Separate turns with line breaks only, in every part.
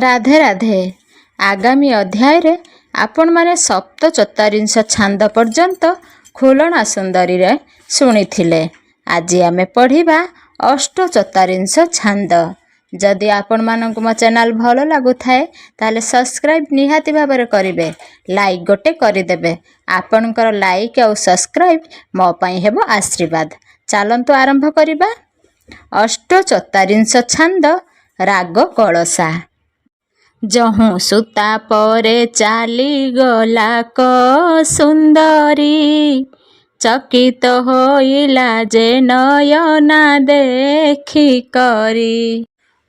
ରାଧେ ରାଧେ। ଆଗାମୀ ଅଧ୍ୟାୟରେ ଆପଣମାନେ ସପ୍ତଚତ୍ୱାରିଂଶ ଛାନ୍ଦ ପର୍ଯ୍ୟନ୍ତ ଖୁଲଣା ସୁନ୍ଦରୀରେ ଶୁଣିଥିଲେ। ଆଜି ଆମେ ପଢ଼ିବା ଅଷ୍ଟଚତ୍ୱାରିଂଶ ଛାନ୍ଦ। ଯଦି ଆପଣମାନଙ୍କୁ ମୋ ଚ୍ୟାନେଲ୍ ଭଲ ଲାଗୁଥାଏ ତାହେଲେ ସବସ୍କ୍ରାଇବ୍ ନିହାତି ଭାବରେ କରିବେ, ଲାଇକ୍ ଗୋଟେ କରିଦେବେ। ଆପଣଙ୍କର ଲାଇକ୍ ଆଉ ସବସ୍କ୍ରାଇବ୍ ମୋ ପାଇଁ ହେବ ଆଶୀର୍ବାଦ। ଚାଲନ୍ତୁ ଆରମ୍ଭ କରିବା। ଅଷ୍ଟଚତ୍ୱାରିଂଶ ଛାନ୍ଦ ରାଗ କଳସା। ଯହୁଁ ସୂତା ପରେ ଚାଲିଗଲା କ ସୁନ୍ଦରୀ, ଚକିତ ହୋଇଲା ଯେ ନୟନା ଦେଖି କରି।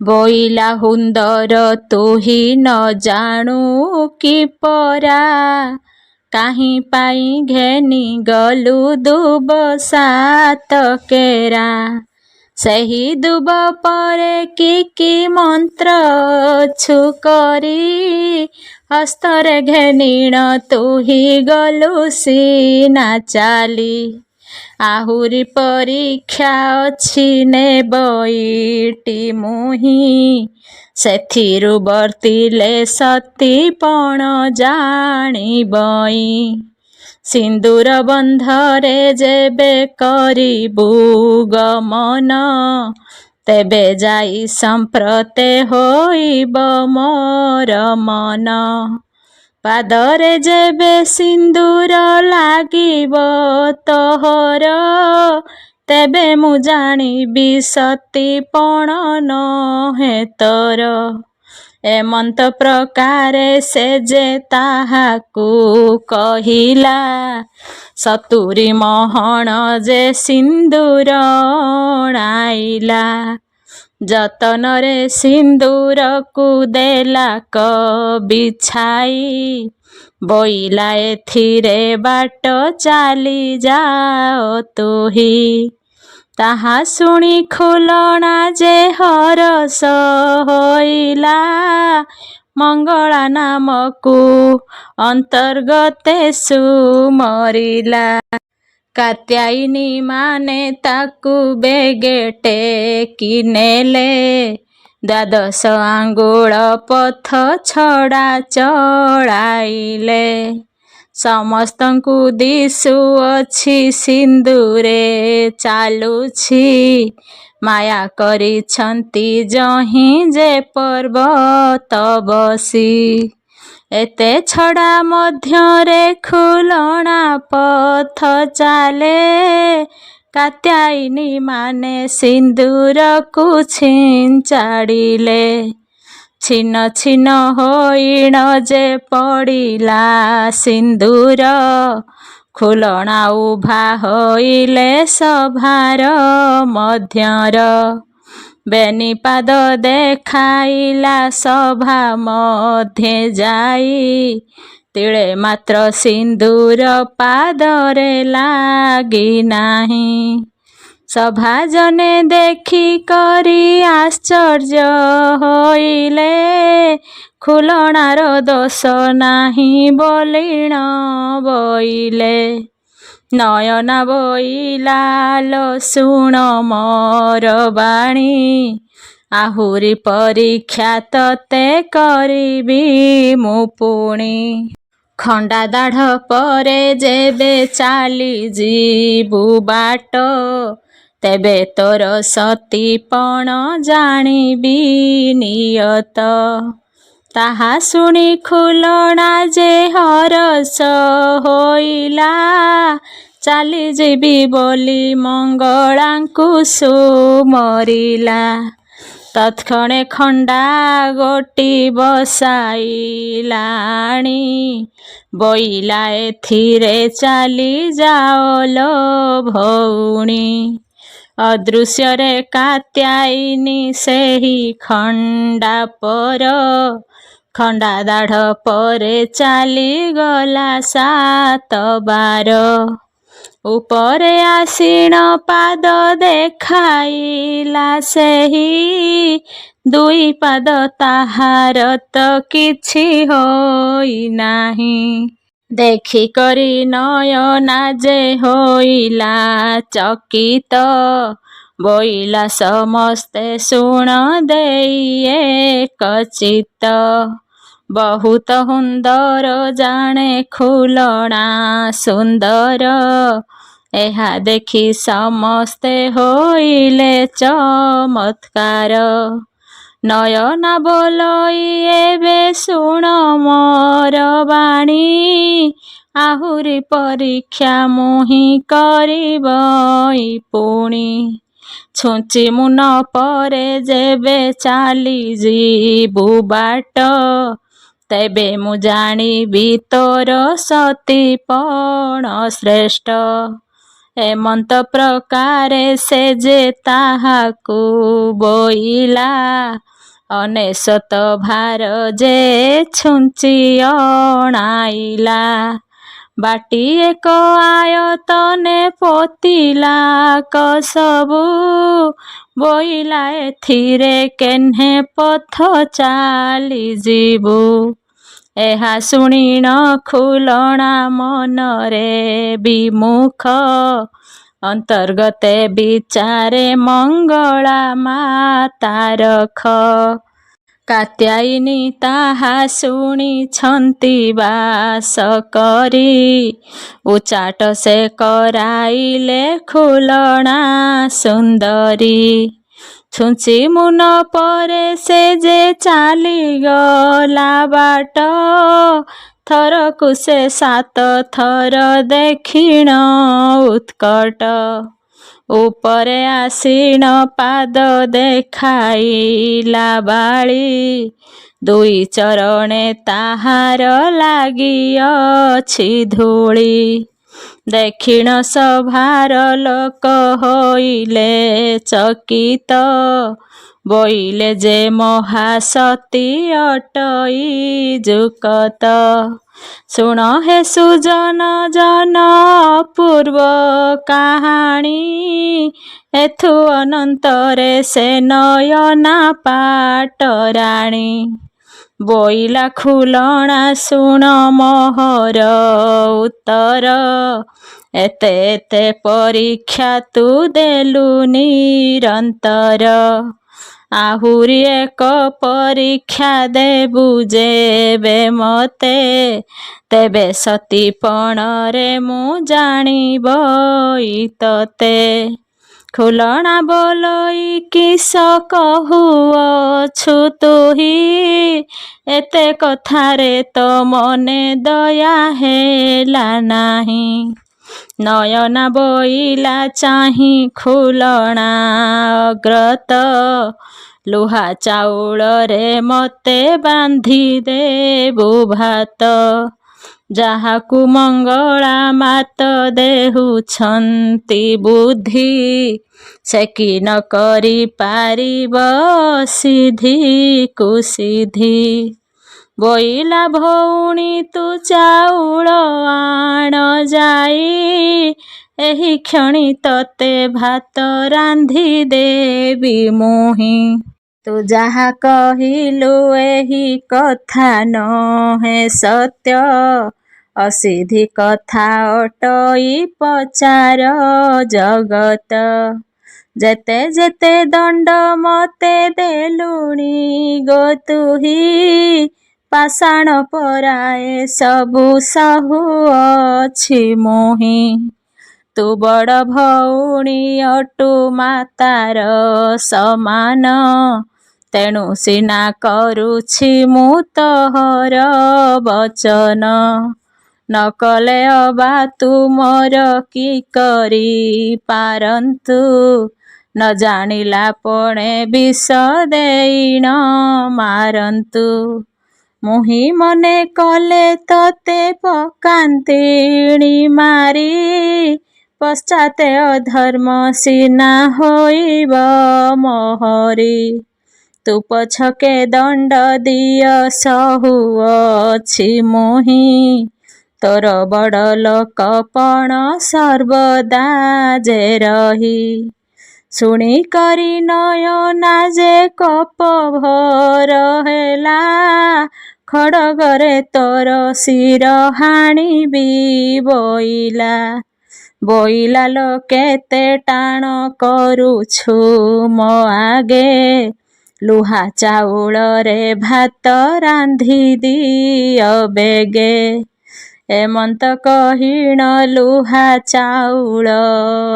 ବୋଇଲା ହୁନ୍ଦର ତୁହି ନ ଜାଣୁ କି ପରା, କାହିଁ ପାଇଁ ଘେନି ଗଲୁ ଦୁବ ସାତ କେରା। ସେହି ଦୁବ ପରେ କି ମନ୍ତ୍ର ଛୁ କରି, ହସ୍ତରେ ଘେନିଣ ତୁହି ଗଲୁ ସିନା ଚାଲି। ଆହୁରି ପରୀକ୍ଷା ଅଛି ନେବ ଇଟି ମୁହିଁ, ସେଥିରୁ ବର୍ତ୍ତିଲେ ସତୀପଣ ଜାଣିବଇ। ସିନ୍ଦୁର ବନ୍ଧରେ ଯେବେ କରିବୁ ଗମନ, ତେବେ ଯାଇ ସମ୍ପ୍ରତେ ହୋଇବ ମୋର ମନ। ପାଦରେ ଯେବେ ସିନ୍ଦୁର ଲାଗିବ ତୋହର, ତେବେ ମୁଁ ଜାଣିବି ସତୀପଣ ନୁହେଁ ତୋର। ଏମନ୍ତ ପ୍ରକାରେ ସେ ଯେ ତାହାକୁ କହିଲା, ସତୁରି ମହଣ ଯେ ସିନ୍ଦୁର ଅଣାଇଲା। ଯତନରେ ସିନ୍ଦୁରକୁ ଦେଲା କ ବିଛାଇ, ବୋଇଲା ଏଥିରେ ବାଟ ଚାଲି ଯାଅ ତୁହି। ତାହା ଶୁଣି ଖୁଲଣା ଯେ ହରଷ ହୋଇଲା, ମଙ୍ଗଳା ନାମକୁ ଅନ୍ତର୍ଗତେ ସୁମରିଲା। କାତ୍ୟାୟନୀ ମାନେ ତାକୁ ବେଗେ ଟେକି ନେଲେ, ଦ୍ୱାଦଶ ଆଙ୍ଗୁଳ ପଥ ଛଡ଼ା ଚଳାଇଲେ। ସମସ୍ତଙ୍କୁ ଦିଶୁଅଛି ସିନ୍ଦୁରେ ଚାଲୁଛି, ମାୟା କରିଛନ୍ତି ଯହିଁ ଯେ ପର୍ବତ ବସି। ଏତେ ଛଡ଼ା ମଧ୍ୟରେ ଖୁଲଣା ପଥ ଚାଲେ, କାତ୍ୟାୟନୀ ମାନେ ସିନ୍ଦୁରକୁ ଛିଞ୍ଚାଡ଼ିଲେ। ଛିନ୍ନ ଛିନ୍ନ ହୋଇଣ ଯେ ପଡ଼ିଲା ସିନ୍ଦୁର, ଖୁଲଣା ଉଭା ହୋଇଲେ ସଭାର ମଧ୍ୟର। ବେନିପାଦ ଦେଖାଇଲା ସଭା ମଧ୍ୟେ ଯାଇ, ତିଳେ ମାତ୍ର ସିନ୍ଦୁର ପାଦରେ ଲାଗିନାହିଁ। ସଭାଜନେ ଦେଖି କରି ଆଶ୍ଚର୍ଯ୍ୟ ହୋଇଲେ, ଖୁଲଣାର ଦୋଷ ନାହିଁ ବୋଲିଣ ବୋଇଲେ। ନୟନା ବୋଇଲା ଲୋ ଶୁଣ ମୋର ବାଣୀ, ଆହୁରି ପରୀକ୍ଷା ତତେ କରିବି ମୁଁ ପୁଣି। ଖଣ୍ଡା ଦାଢ଼ ପରେ ଯେବେ ଚାଲିଯିବୁ ବାଟ, ତେବେ ତୋର ସତୀପଣ ଜାଣିବି ନିୟତ। ତାହା ଶୁଣି ଖୁଲଣା ଯେ ହରଷ ହୋଇଲା, ଚାଲିଯିବି ବୋଲି ମଙ୍ଗଳାଙ୍କୁ ସୁମରିଲା। ତତ୍କ୍ଷଣେ ଖଣ୍ଡା ଗୋଟି ବସାଇଲାଣି, ବୋଇଲା ଏଥିରେ ଚାଲି ଯାଅ ଲୋ ଭଉଣୀ। ଅଦୃଶ୍ୟରେ କାତ୍ୟାୟନୀ ସେହି ଖଣ୍ଡା ପର, ଖଣ୍ଡା ଦାଢ଼ ପରେ ଚାଲିଗଲା ସାତ ବାର। ଉପରେ ଆସୀନ ପାଦ ଦେଖାଇଲା ସେହି, ଦୁଇ ପାଦ ତାହାର ତ କିଛି ହୋଇନାହିଁ। ଦେଖିକରି ନୟନା ଯେ ହୋଇଲା ଚକିତ, ବୋଇଲା ସମସ୍ତେ ଶୁଣ ଦେଇ ଏକଚିତ୍ତ। ବହୁତ ସୁନ୍ଦର ଜାଣେ ଖୁଲଣା ସୁନ୍ଦର, ଏହା ଦେଖି ସମସ୍ତେ ହୋଇଲେ ଚମତ୍କାର। ନୟନା ବୋଲଇ ଏବେ ଶୁଣ ମୋର ବାଣୀ, ଆହୁରି ପରୀକ୍ଷା ମୁହିଁ କରିବଇ ପୁଣି। ଛୁଞ୍ଚି ମୁନ ପରେ ଯେବେ ଚାଲିଯିବୁ ବାଟ, ତେବେ ମୁଁ ଜାଣିବି ତୋର ସତୀପଣ ଶ୍ରେଷ୍ଠ। ଏମନ୍ତ ପ୍ରକାରେ ସେ ଯେ ତାହାକୁ ବୋଇଲା, ଅନେଶତ ଭାର ଯେ ଛୁଞ୍ଚି ଅଣାଇଲା। ବାଟି ଏକ ଆୟତନେ ପୋତିଲା କସବୁ, ବୋଇଲା ଏଥିରେ କେହ୍ନେ ପଥ ଚାଲିଯିବୁ। ଏହା ଶୁଣିଣ ଖୁଲଣା ମନରେ ବିମୁଖ, ଅନ୍ତର୍ଗତେ ବିଚାରେ ମଙ୍ଗଳା ମାତାରଖ। କାତ୍ୟାୟନୀ ତାହା ଶୁଣିଛନ୍ତି ବାସ କରି, ଉଚାଟ ସେ କରାଇଲେ ଖୁଲଣା ସୁନ୍ଦରୀ। ଛୁଞ୍ଚି ମୁନ ପରେ ସେ ଯେ ଚାଲିଗଲା ବାଟ, ଥରକୁ ସେ 7 ଥର ଦେଖିଣ ଉତ୍କଟ। ଉପରେ ଆସିଣ ପାଦ ଦେଖାଇଲା ବାଳି, 2 ଚରଣେ ତାହାର ଲାଗିଅଛି ଧୂଳି। ଦେଖିଣ ସଭାର ଲୋକ ହୋଇଲେ ଚକିତ, ବୋଇଲେ ଯେ ମହାସତୀ ଅଟଇ ଯୁକତ। ଶୁଣ ହେ ସୁଜନ ଜନ ଅପୂର୍ବ କାହାଣୀ, ଏଥୁ ଅନନ୍ତରେ ସେ ନୟନା ପାଟରାଣୀ। ବୋଇଲା ଖୁଲଣା ଶୁଣ ମୋହର ଉତ୍ତର, ଏତେ ଏତେ ପରୀକ୍ଷା ତୁ ଦେଲୁ ନିରନ୍ତର। ଆହୁରି ଏକ ପରୀକ୍ଷା ଦେବୁ ଯେବେ ମତେ, ତେବେ ସତୀପଣରେ ମୁଁ ଜାଣିବଇ ତତେ। ଖୁଲଣା ବୋଲଇ କିସ କହୁଅଛୁ ତୁହି, ଏତେ କଥାରେ ତ ମନେ ଦୟା ହେଲା ନାହିଁ। ନୟନା ବୋଇଲା ଚାହିଁ ଖୁଲଣା ଅଗ୍ରତ, ଲୁହା ଚାଉଳରେ ମତେ ବାନ୍ଧି ଦେବୁ ଭାତ। ଯାହାକୁ ମଙ୍ଗଳା ମାତ ଦେହୁଛନ୍ତି ବୁଦ୍ଧି, ସେ କି ନ କରି ପାରିବ ସିଧି କୁସିଧି। ବୋଇଲା ଭଉଣୀ ତୁ ଚାଉଳ ଆଣ ଯାଇ, ଏହି କ୍ଷଣି ତତେ ଭାତ ରାନ୍ଧି ଦେବି ମୁହିଁ। ତୁ ଯାହା କହିଲୁ ଏହି କଥା ନୁହେଁ ସତ୍ୟ, ଅସିଧି କଥା ଅଟଇ ପଚାର ଜଗତ। ଯେତେ ଯେତେ ଦଣ୍ଡ ମତେ ଦେଲୁଣି ଗୋ ତୁହି, ପାଷାଣ ପରାଏ ସବୁ ସହୁଅଛି ମୁହିଁ। ତୁ ବଡ଼ ଭଉଣୀ ଅଟୁ ମାତାର ସମାନ, ତେଣୁ ସିନା କରୁଛି ମୁଁ ତୋହର ବଚନ। ନ କଲେ ଅବା ତୁମର କି କରି ପାରନ୍ତୁ, ନ ଜାଣିଲା ପଣେ ବିଷ ଦେଇଣ ମାରନ୍ତୁ। ମୁହିଁ ମନେ କଲେ ତତେ ପକାନ୍ତିଣି ମାରି, ପଶ୍ଚାତେ ଅଧର୍ମ ସିନା ହୋଇବ ମୋହରି। ତୁ ପଛକେ ଦଣ୍ଡ ଦିଅ ସହୁଅଛି ମୁହିଁ, ତୋର ବଡ଼ ଲୋକପଣ ସର୍ବଦା ଯେ ରହି। ଶୁଣି କରି ନୟନା ଯେ କୋପଭର ହେଲା, ଖଡ଼ଗରେ ତୋର ଶିର ହାଣିବି ବୋଇଲା। ବୋଇଲା ଲୋ କେତେ ଟାଣ କରୁଛୁ ମୋ ଆଗେ, ଲୁହା ଚାଉଳରେ ଭାତ ରାନ୍ଧି ଦିଅ ବେଗେ। ଏମନ୍ତ କହିଣ ଲୁହା ଚାଉଳ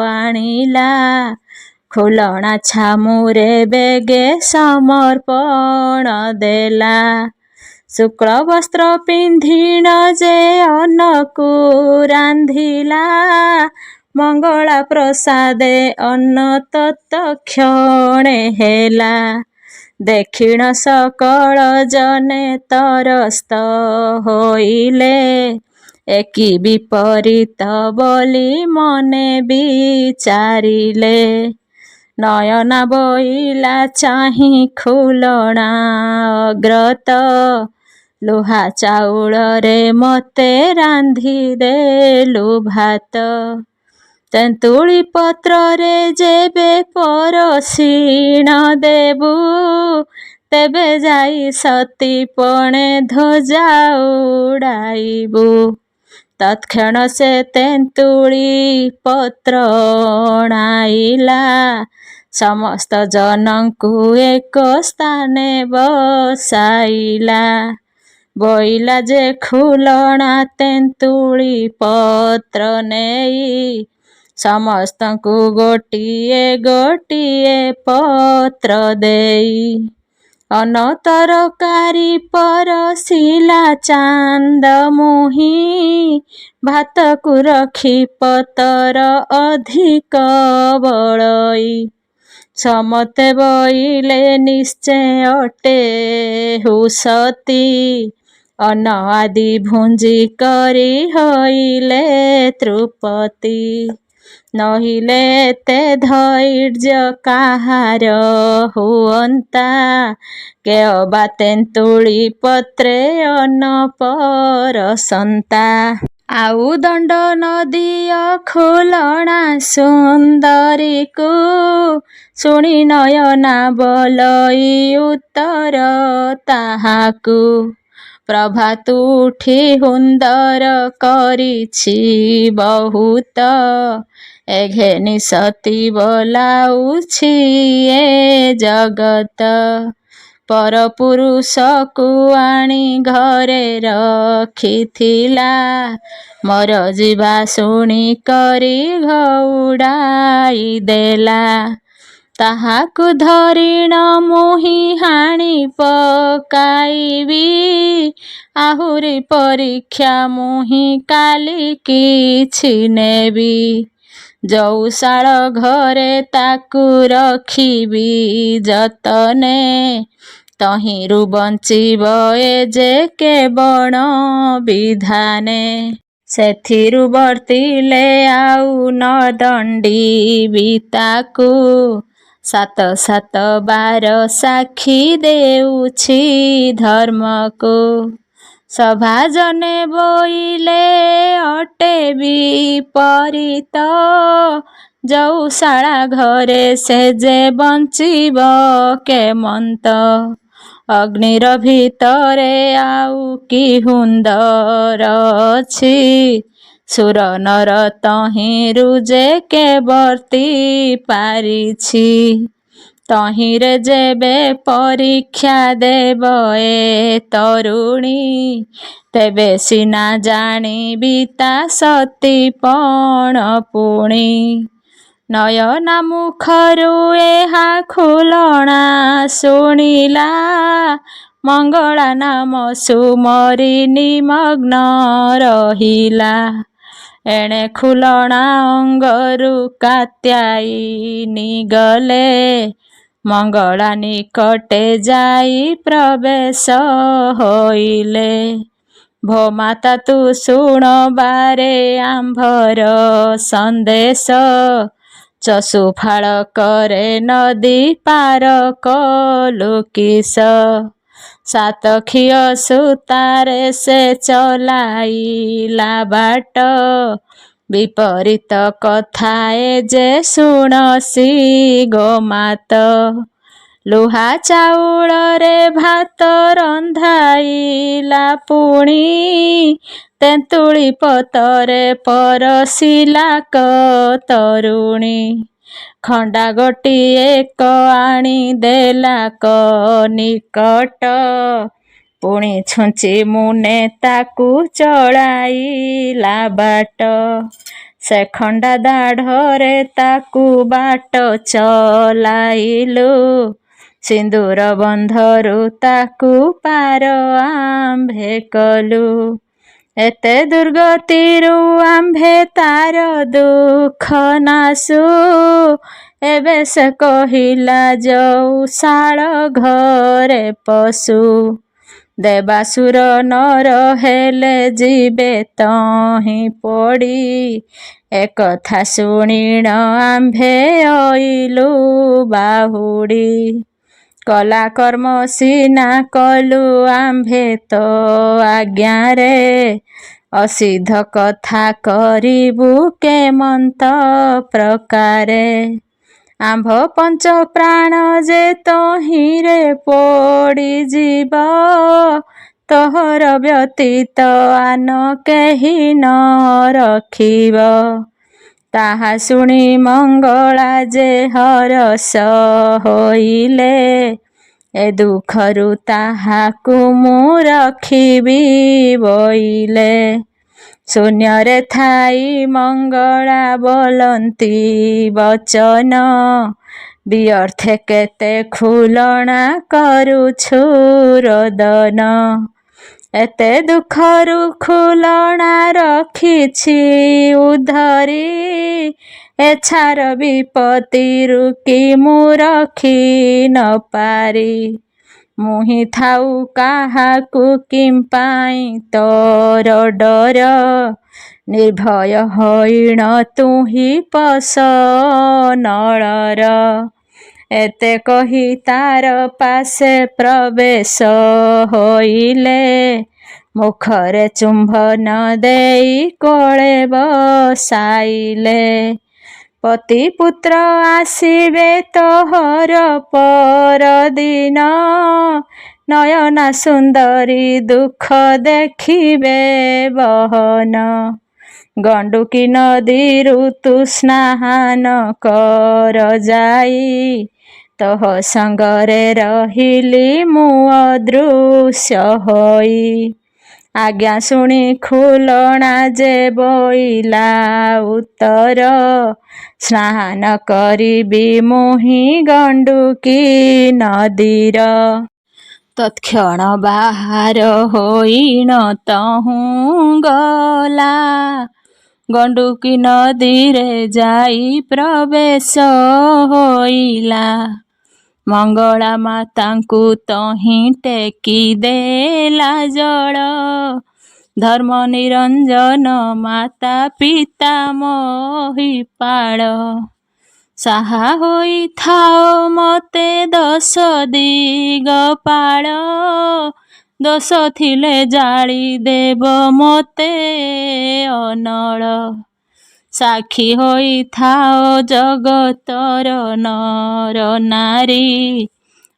ଆଣିଲା, ଖୁଲଣା ଛାମୁରେ ବେଗେ ସମର୍ପଣ ଦେଲା। ଶୁକ୍ଳ ବସ୍ତ୍ର ପିନ୍ଧିଣ ଯେ ଅନ୍ନକୁ ରାନ୍ଧିଲା, ମଙ୍ଗଳା ପ୍ରସାଦେ ଅନ୍ନ ତତ୍କ୍ଷଣେ ହେଲା। ଦେଖିଣ ସକଳ ଜନେ ତରସ୍ତ ହୋଇଲେ, ଏକି ବିପରୀତ ବୋଲି ମନେ ବିଚାରିଲେ। ନୟନା ବୋଇଲା ଚାହିଁ ଖୁଲଣା ଅଗ୍ରତ, ଲୁହା ଚାଉଳରେ ମୋତେ ରାନ୍ଧି ଦେଲୁ ଭାତ। ତେନ୍ତୁଳି ପତ୍ରରେ ଯେବେ ପରସିଣ ଦେବୁ, ତେବେ ଯାଇ ସତୀ ପଣେ ଧ୍ୱଜା ଉଡ଼ାଇବୁ। ତତ୍କ୍ଷଣ ସେ ତେନ୍ତୁଳି ପତ୍ର ଅଣାଇଲା, ସମସ୍ତ ଜନଙ୍କୁ ଏକ ସ୍ଥାନେ ବସାଇଲା। ବୋଇଲା ଯେ ଖୁଲଣା ତେନ୍ତୁଳି ପତ୍ର ନେଇ, ସମସ୍ତଙ୍କୁ ଗୋଟିଏ ଗୋଟିଏ ପତ୍ର ଦେଇ। ଅନ୍ନ ତରକାରୀ ପରସିଲା ଚାନ୍ଦ ମୁହିଁ, ଭାତକୁ ରଖି ପତର ଅଧିକ ବଳଇ। ସମତେ ବୋଇଲେ ନିଶ୍ଚୟ ଅଟେ ହୁସତୀ, ଅନ୍ନ ଆଦି ଭୁଞ୍ଜି କରି ହୋଇଲେ ତୃପତି। ନହିଲେ ଏତେ ଧୈର୍ଯ୍ୟ କାହାର ହୁଅନ୍ତା, କେଅବା ତେନ୍ତୁଳି ପତ୍ରେ ଅନ୍ନ ପରସନ୍ତା। ଆଉ ଦଣ୍ଡ ନଦିଅ ଖୁଲଣା ସୁନ୍ଦରୀକୁ, ଶୁଣି ନୟନା ବଲଇ ଉତ୍ତର ତାହାକୁ। ପ୍ରଭାତୁ ଉଠି ହୁନ୍ଦର କରିଛି ବହୁତ, ଏ ଘେନି ସତୀ ବୋଲାଉଛି ଏ ଜଗତ। ପରପୁରୁଷକୁ ଆଣି ଘରେ ରଖିଥିଲା, ମୋର ଯିବା ଶୁଣି କରି ଘଉଡ଼ାଇ ଦେଲା। ତାହାକୁ ଧରିଣ ମୁହିଁ ହାଣି ପକାଇବି, ଆହୁରି ପରୀକ୍ଷା ମୁହିଁ କାଲି କିଛି ନେବି। ଯଉଶାଳ ଘରେ ତାକୁ ରଖିବି ଯତନେ, ତହିଁରୁ ବଞ୍ଚିବ ଏ ଯେ କେବଳ ବିଧାନେ। ସେଥିରୁ ବର୍ତ୍ତିଲେ ଆଉ ନ ଦଣ୍ଡିବି ତାକୁ, ସାତ ସାତ ବାର ସାକ୍ଷୀ ଦେଉଛି ଧର୍ମକୁ। ସଭାଜନେ ବୋଇଲେ ଅଟେ ବିପରୀତ, ଯଉଶାଳା ଘରେ ସେ ଯେ ବଞ୍ଚିବ କେମନ୍ତ। ଅଗ୍ନିର ଭିତରେ ଆଉ କି ହୁନ୍ଦର ଅଛି, ସୁର ନର ତହିଁରୁ ଯେ କେ ବର୍ତ୍ତି ପାରିଛି। ତହିଁରେ ଯେବେ ପରୀକ୍ଷା ଦେବ ଏ ତରୁଣୀ, ତେବେ ସିନା ଜାଣିବି ତା ସତୀପଣ ପୁଣି। ନୟନା ମୁଖରୁ ଏହା ଖୁଲଣା ଶୁଣିଲା, ମଙ୍ଗଳା ନାମ ସୁମରି ନିମଗ୍ନ ରହିଲା। ଏଣେ ଖୁଲଣା ଅଙ୍ଗରୁ କାତ୍ୟାୟନୀ ଗଲେ, ମଙ୍ଗଳା ନିକଟେ ଯାଇ ପ୍ରବେଶ ହୋଇଲେ। ଭୋ ମାତା ତୁ ଶୁଣ ବାରେ ଆମ୍ଭର ସନ୍ଦେଶ, ଚଷୁ ଫାଳ କରେ ନଦୀ ପାର କଲୁ କିସ। ସାତଖିଅ ସୂତାରେ ସେ ଚଲାଇଲା ବାଟ, ବିପରୀତ କଥା ଏ ଯେ ଶୁଣସି ଗୋମାତ। ଲୁହା ଚାଉଳରେ ଭାତ ରନ୍ଧାଇଲା ପୁଣି ତେନ୍ତୁଳି ପତରେ ପରସିଲା ତରୁଣୀ। ଖଣ୍ଡା ଗୋଟିଏ ଆଣିଦେଲା ନିକଟ ପୁଣି ଛୁଞ୍ଚି ମୁନେ ତାକୁ ଚଳାଇଲା ବାଟ। ସେ ଖଣ୍ଡା ଦାଢ଼ରେ ତାକୁ ବାଟ ଚଲାଇଲୁ ସିନ୍ଦୁର ବନ୍ଧରୁ ତାକୁ ପାର ଆମ୍ଭେ କଲୁ। ଏତେ ଦୁର୍ଗତିରୁ ଆମ୍ଭେ ତାର ଦୁଃଖ ନାଶୁ ଏବେ ସେ କହିଲା ଯୋଉ ଶାଳ ଘରେ ପଶୁ। ଦେବାସୁର ନର ହେଲେ ଯିବେ ତହିଁ ପଡ଼ି ଏକଥା ଶୁଣିଣ ଆମ୍ଭେ ଅଇଲୁ ବାହୁଡ଼ି। କଲା କର୍ମ ସିନା କଲୁ ଆମ୍ଭେ ତ ଆଜ୍ଞାରେ ଅସିଦ୍ଧ କଥା କରିବୁ କେମନ୍ତ ପ୍ରକାରେ। ଆମ୍ଭ ପଞ୍ଚ ପ୍ରାଣ ଯେ ତହିଁରେ ପଡ଼ିଯିବ ତୋହର ବ୍ୟତୀତ ଆନ କେହି ନ ରଖିବ। ତାହା ଶୁଣି ମଙ୍ଗଳା ଯେ ହରଷ ହୋଇଲେ ଏ ଦୁଃଖରୁ ତାହାକୁ ମୁଁ ରଖିବି ବୋଇଲେ। ଶୂନ୍ୟରେ ଥାଇ ମଙ୍ଗଳା ବୋଲନ୍ତି ବଚନ ବ୍ୟର୍ଥେ କେତେ ଖୁଲଣା କରୁଛୁ ରୋଦନ। ଏତେ ଦୁଃଖରୁ ଖୁଲଣା ରଖିଛି ଉଧରି ଏଛାର ବିପତ୍ତିରୁ କି ମୁଁ ରଖି ନ ପାରି। ମୁହିଁ ଥାଉ କାହାକୁ କିମ୍ପାଇଁ ତୋର ଡର ନିର୍ଭୟ ହୋଇଣ ତୁହି ପଶ ନଳର। ଏତେ କହି ତାର ପାଶେ ପ୍ରବେଶ ହୋଇଲେ ମୁଖରେ ଚୁମ୍ବନ ଦେଇ କୋଳେ ବସାଇଲେ। ପତି ପୁତ୍ର ଆସିବେ ତୋହର ପରଦିନ ନୟନା ସୁନ୍ଦରୀ ଦୁଃଖ ଦେଖିବେ ବହନ। ଗଣ୍ଡୁକୀ ନଦୀରୁ ତୁ ସ୍ନାନ କର ଯାଇ ତୋହ ସଙ୍ଗରେ ରହିଲି ମୁଁ ଅଦୃଶ୍ୟ ହୋଇ। ଆଜ୍ଞା ଶୁଣି ଖୁଲଣା ଯେ ବୋଇଲା ଉତ୍ତର ସ୍ନାନ କରିବି ମୁହିଁ ଗଣ୍ଡୁକୀ ନଦୀର। ତତ୍କ୍ଷଣ ବାହାର ହୋଇଣ ତହୁଁ ଗଲା ଗଣ୍ଡୁକୀ ନଦୀରେ ଯାଇ ପ୍ରବେଶ ହୋଇଲା। ମଙ୍ଗଳା ମାତାଙ୍କୁ ତହିଁ ଟେକି ଦେଲା ଜଳ ଧର୍ମ ନିରଞ୍ଜନ ମାତା ପିତା ମହିପାଳ। ସାହା ହୋଇଥାଅ ମତେ ଦଶ ଦିଗପାଳ ଦୋଷ ଥିଲେ ଜାଳି ଦେବ ମତେ ଅନଳ। ସାକ୍ଷୀ ହୋଇଥାଅ ଜଗତର ନର ନାରୀ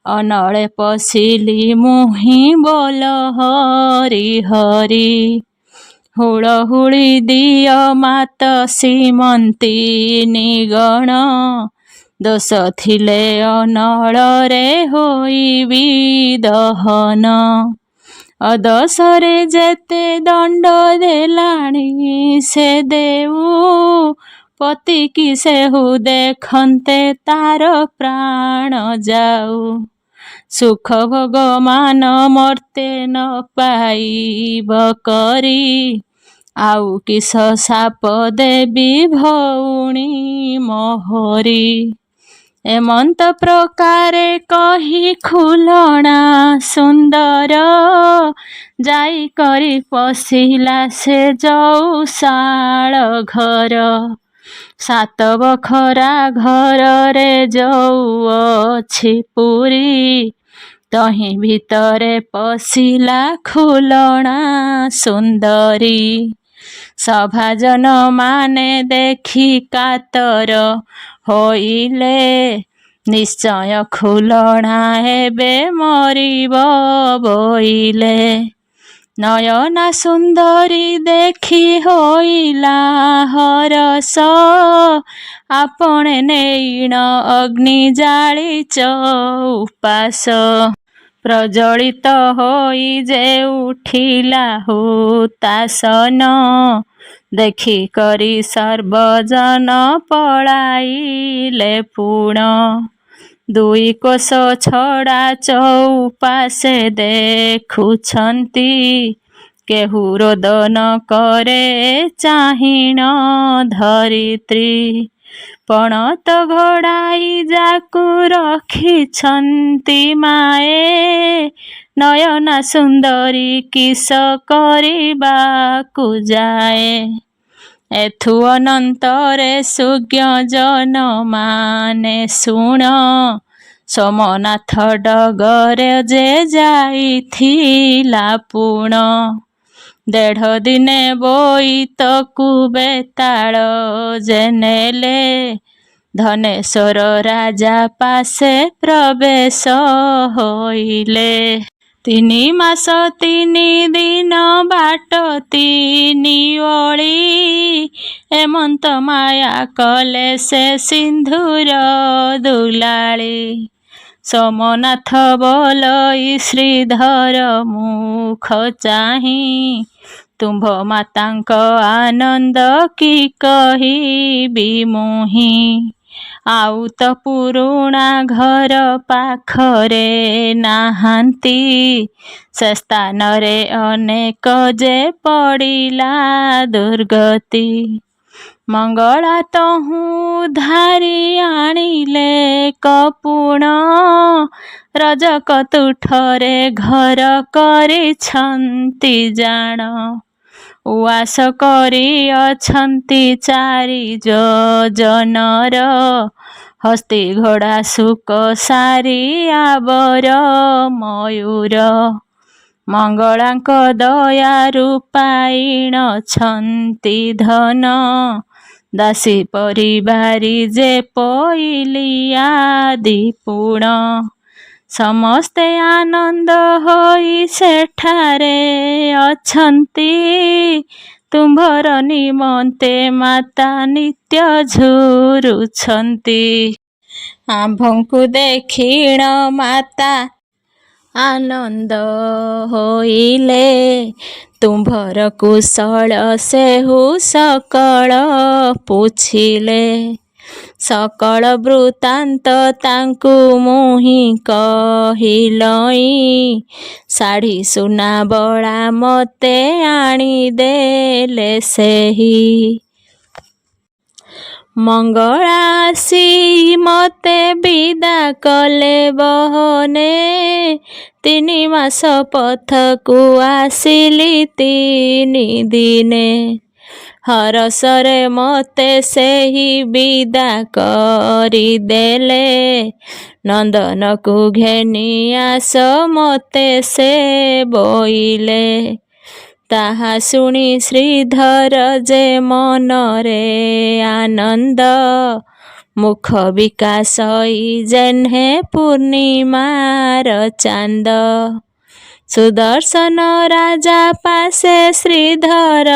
ଅନଳେ ପଶିଲି ମୁହିଁ ବୋଲ ହରି ହରି। ହୁଳହୁଳି ଦିଅ ମାତ ସୀମନ୍ତୀ ନିଗଣ ଦୋଷ ଥିଲେ ଅନଳରେ ହୋଇବି ଦହନ। ଅଦୋଷରେ ଯେତେ ଦଣ୍ଡ ଦେଲାଣି ସେ ଦେଉ ପତିକି ସେହୁ ଦେଖନ୍ତେ ତାର ପ୍ରାଣ ଯାଉ। ସୁଖ ଭୋଗ ମାନ ମର୍ତ୍ତେ ନ ପାଇବ କରି ଆଉ କିସ ଶାପ ଦେବି ଭଉଣୀ ମୋହରି। ଏମନ୍ତ ପ୍ରକାରେ କହି ଖୁଲଣା ସୁନ୍ଦର ଯାଇ କରି ପଶିଲା ସେ ଯୋଉ ଶାଳ ଘର। ସାତ ବଖରା ଘରରେ ଯୋଉ ଅଛି ପୁରୀ ତହିଁ ଭିତରେ ପଶିଲା ଖୁଲଣା ସୁନ୍ଦରୀ। ସଭାଜନ ମାନେ ଦେଖି କାତର ହୋଇଲେ ନିଶ୍ଚୟ ଖୁଲଣା ଏବେ ମରିବ ବୋଇଲେ। ନୟନା ସୁନ୍ଦରୀ ଦେଖି ହୋଇଲା ହରସ, ଆପଣେ ନେଇଣ ଅଗ୍ନି ଜାଳିଚ ଉପାସ। ପ୍ରଜ୍ୱଳିତ ହୋଇ ଯେ ଉଠିଲା ହୁତାସନ, ଦେଖି କରି ସର୍ବଜନ ପଳାଇଲେ ପୁଣ। ଦୁଇ କୋଶ ଛଡ଼ା ଚଉପାଶେ ଦେଖୁଛନ୍ତି, କେହୁ ରୋଦନ କରେ ଚାହିଁଣ ଧରିତ୍ରୀ। ପଣତ ଘୋଡ଼ାଇ ଯାକୁ ରଖିଛନ୍ତି ମାଏ, ନୟନା ସୁନ୍ଦରୀ କିସ କରିବାକୁ ଯାଏ। ଏଥୁ ଅନନ୍ତରେ ସୁଜ୍ଞଜନ ମାନେ ଶୁଣ, ସୋମନାଥ ଡଗରେ ଯେ ଯାଇଥିଲା ପୁଣ। ଦେଢ଼ ଦିନେ ବୋଇତକୁ ବେତାଳ ଯେ ନେଲେ, ଧନେଶ୍ୱର ରାଜା ପାଶେ ପ୍ରବେଶ ହୋଇଲେ। 3 ମାସ 3 ଦିନ ବାଟ 3 ଓଳି, ଏମନ୍ତ ମାୟା କଲେ ସେ ସିନ୍ଧୁର ଦୁଲାଳି। ସୋମନାଥ ବୋଲଇ ଶ୍ରୀଧର ମୁଖ ଚାହିଁ, ତୁମ୍ଭ ମାତାଙ୍କ ଆନନ୍ଦ କି କହିବି ମୁହିଁ। ଆଉ ତ ପୁରୁଣା ଘର ପାଖରେ ନାହାନ୍ତି, ସେ ସ୍ଥାନରେ ଅନେକ ଯେ ପଡ଼ିଲା ଦୁର୍ଗତି। ମଙ୍ଗଳା ତହୁଁ ଉଦ୍ଧାରି ଆଣିଲେ କପୁଣ, ରଜକ ତୁଠରେ ଘର କରିଛନ୍ତି ଜାଣ। ଉଆସ କରିଅଛନ୍ତି 4 ଯୋଜନର, ହସ୍ତୀ ଘୋଡ଼ା ଶୁକ ସାରି ଆବର ମୟୂର। ମଙ୍ଗଳାଙ୍କ ଦୟାରୁ ପାଇଣଛନ୍ତି ଧନ, ଦାସୀ ପରିବାରି ଯେ ପଇଲି ଆଦି ପୁଣ। ସମସ୍ତେ ଆନନ୍ଦ ହୋଇ ସେଠାରେ ଅଛନ୍ତି, ତୁମ୍ଭର ନିମନ୍ତେ ମାତା ନିତ୍ୟ ଝୁରୁଛନ୍ତି। ଆମ୍ଭଙ୍କୁ ଦେଖିଣ ମାତା ଆନନ୍ଦ ହୋଇଲେ, ତୁମ୍ଭର କୁଶଳ ସେହୁ ସକଳ ପୁଛିଲେ। ସକଳ ବୃତ୍ତାନ୍ତ ତାଙ୍କୁ ମୁହିଁ କହିଲଇଁ, ଶାଢ଼ୀ ସୁନା ବଳା ମୋତେ ଆଣିଦେଲେ ସେହି। ମଙ୍ଗଳା ଆସି ମୋତେ ବିଦା କଲେ ବହନେ, 3 ମାସ ପଥକୁ ଆସିଲି 3 ଦିନେ। ହରସରେ ମୋତେ ସେହି ବିଦା କରିଦେଲେ, ନନ୍ଦନକୁ ଘେନି ଆସ ମୋତେ ସେ ବୋଇଲେ। ତାହା ଶୁଣି ଶ୍ରୀଧର ଯେ ମନରେ ଆନନ୍ଦ, ମୁଖ ବିକାଶଇ ଯେହ୍ନେ ପୂର୍ଣ୍ଣିମାର ଚାନ୍ଦ। ସୁଦର୍ଶନ ରାଜା ପାଶେ ଶ୍ରୀଧର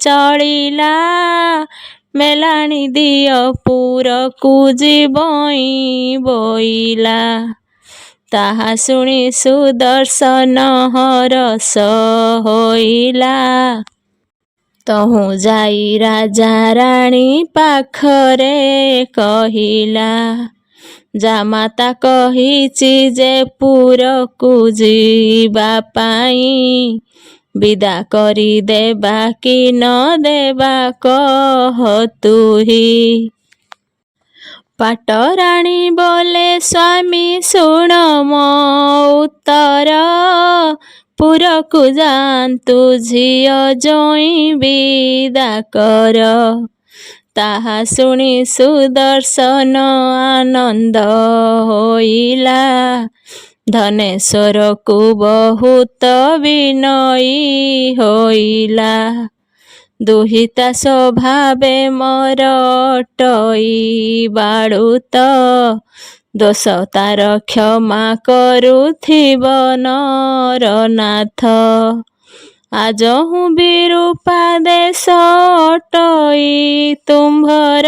ଚଳିଲା, ମେଲାଣି ଦିଅ ପୁରକୁ ଯିବଇଁ ବୋଇଲା। ତାହା ଶୁଣି ସୁଦର୍ଶନ ହରସ ହୋଇଲା, ତହୁଁ ଯାଇ ରାଜା ରାଣୀ ପାଖରେ କହିଲା। ଜାମାତା କହିଛି ଯେ ପୁରକୁ ଯିବା ପାଇଁ, ବିଦା କରି ଦେବା କି ନ ଦେବା କହ ତୁହି। ପାଟରାଣୀ ବୋଲେ ସ୍ୱାମୀ ଶୁଣ ମୋ ଉତ୍ତର, ପୁରକୁ ଯାଆନ୍ତୁ ଝିଅ ଜୋଇଁ ବିଦା କର। ତାହା ଶୁଣି ସୁଦର୍ଶନ ଆନନ୍ଦ ହୋଇଲା, ଧନେଶ୍ୱରକୁ ବହୁତ ବିନୟୀ ହୋଇଲା। ଦୁହିତା ସ୍ୱଭାବେ ମୋର ଅଟଇ ବାଳୁତ, ଦୋଷ ତାର କ୍ଷମା କରୁଥିବ ନରନାଥ। ଆଜହୁଁ ବିରୂପା ଦେଶ ଅଟଇ ତୁମ୍ଭର,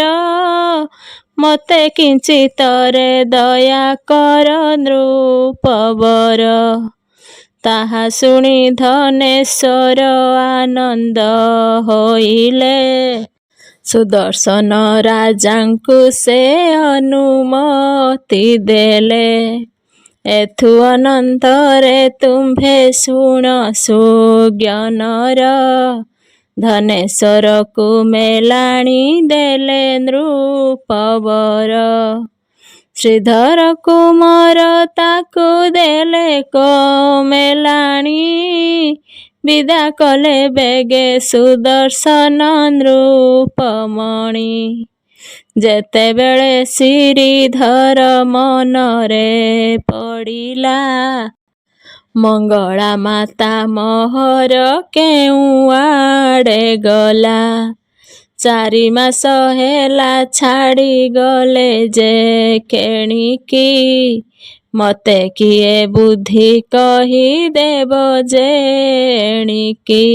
ମତେ କିଞ୍ଚିତରେ ଦୟା କର ନୃପବର। ତାହା ଶୁଣି ଧନେଶ୍ୱର ଆନନ୍ଦ ହୋଇଲେ, ସୁଦର୍ଶନ ରାଜାଙ୍କୁ ସେ ଅନୁମତି ଦେଲେ। ଏଥୁ ଅନନ୍ତରେ ତୁମ୍ଭେ ଶୁଣ ସୁଜ୍ଞାନର, ଧନେଶ୍ୱରକୁ ମେଲାଣି ଦେଲେ ନୃପବର। ଶ୍ରୀଧର କୁମର ତାକୁ ଦେଲେ ମେଲାଣି, ବିଦା କଲେ ବେଗେ ସୁଦର୍ଶନ ନୃପମଣି। ଯେତେବେଳେ ଶ୍ରୀଧର ମନରେ ପଡ଼ିଲା, ମଙ୍ଗଳା ମାତା ମହର କେଉଁ ଆଡ଼େ ଗଲା। 4 ମାସ ହେଲା ଛାଡ଼ିଗଲେ ଯେ କେଣିକି, ମତେ କିଏ ବୁଦ୍ଧି କହିଦେବ ଯେ ଏଣିକି।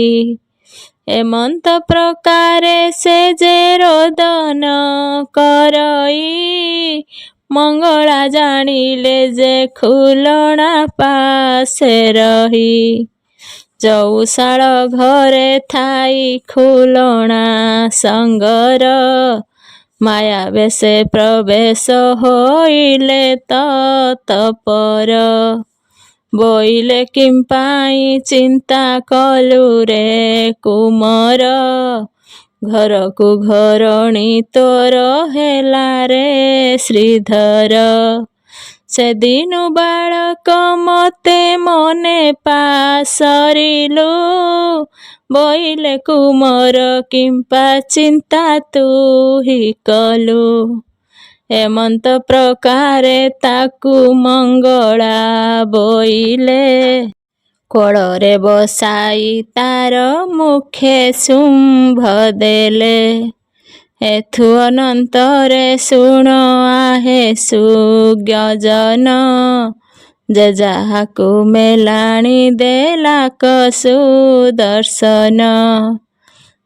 ଏମନ୍ତ ପ୍ରକାରେ ସେ ଯେ ରୋଦନ କରଇ, ମଙ୍ଗଳା ଜାଣିଲେ ଯେ ଖୁଲଣା ପାଶେ ରହି। ଚଉଶାଳ ଘରେ ଥାଇ ଖୁଲଣା ସଙ୍ଗର, ମାୟା ବେଶେ ପ୍ରବେଶ ହୋଇଲେ ତତ୍ପର। ବୋଇଲେ କିମ୍ପାଇଁ ଚିନ୍ତା କଲୁ ରେ କୁମର, ଘରକୁ ଘରଣୀ ତୋର ହେଲା ରେ ଶ୍ରୀଧର। ସେଦିନୁ ବାଳକ ମତେ ମନେ ପାଶରିଲୁ, ବୋଇଲେ କୁମର କିମ୍ପା ଚିନ୍ତା ତୁ ହି କଲୁ। ଏମନ୍ତ ପ୍ରକାରେ ତାକୁ ମଙ୍ଗଳା ବୋଇଲେ, କୋଳରେ ବସାଇ ତାର ମୁଖେ ଶୁମ୍ଭ ଦେଲେ। ଏଥୁ ଅନନ୍ତରେ ଶୁଣ ଆହେ ସୁଜ୍ଞଜନ, ଯେ ଯାହାକୁ ମେଲାଣି ଦେଲାକ ସୁଦର୍ଶନ।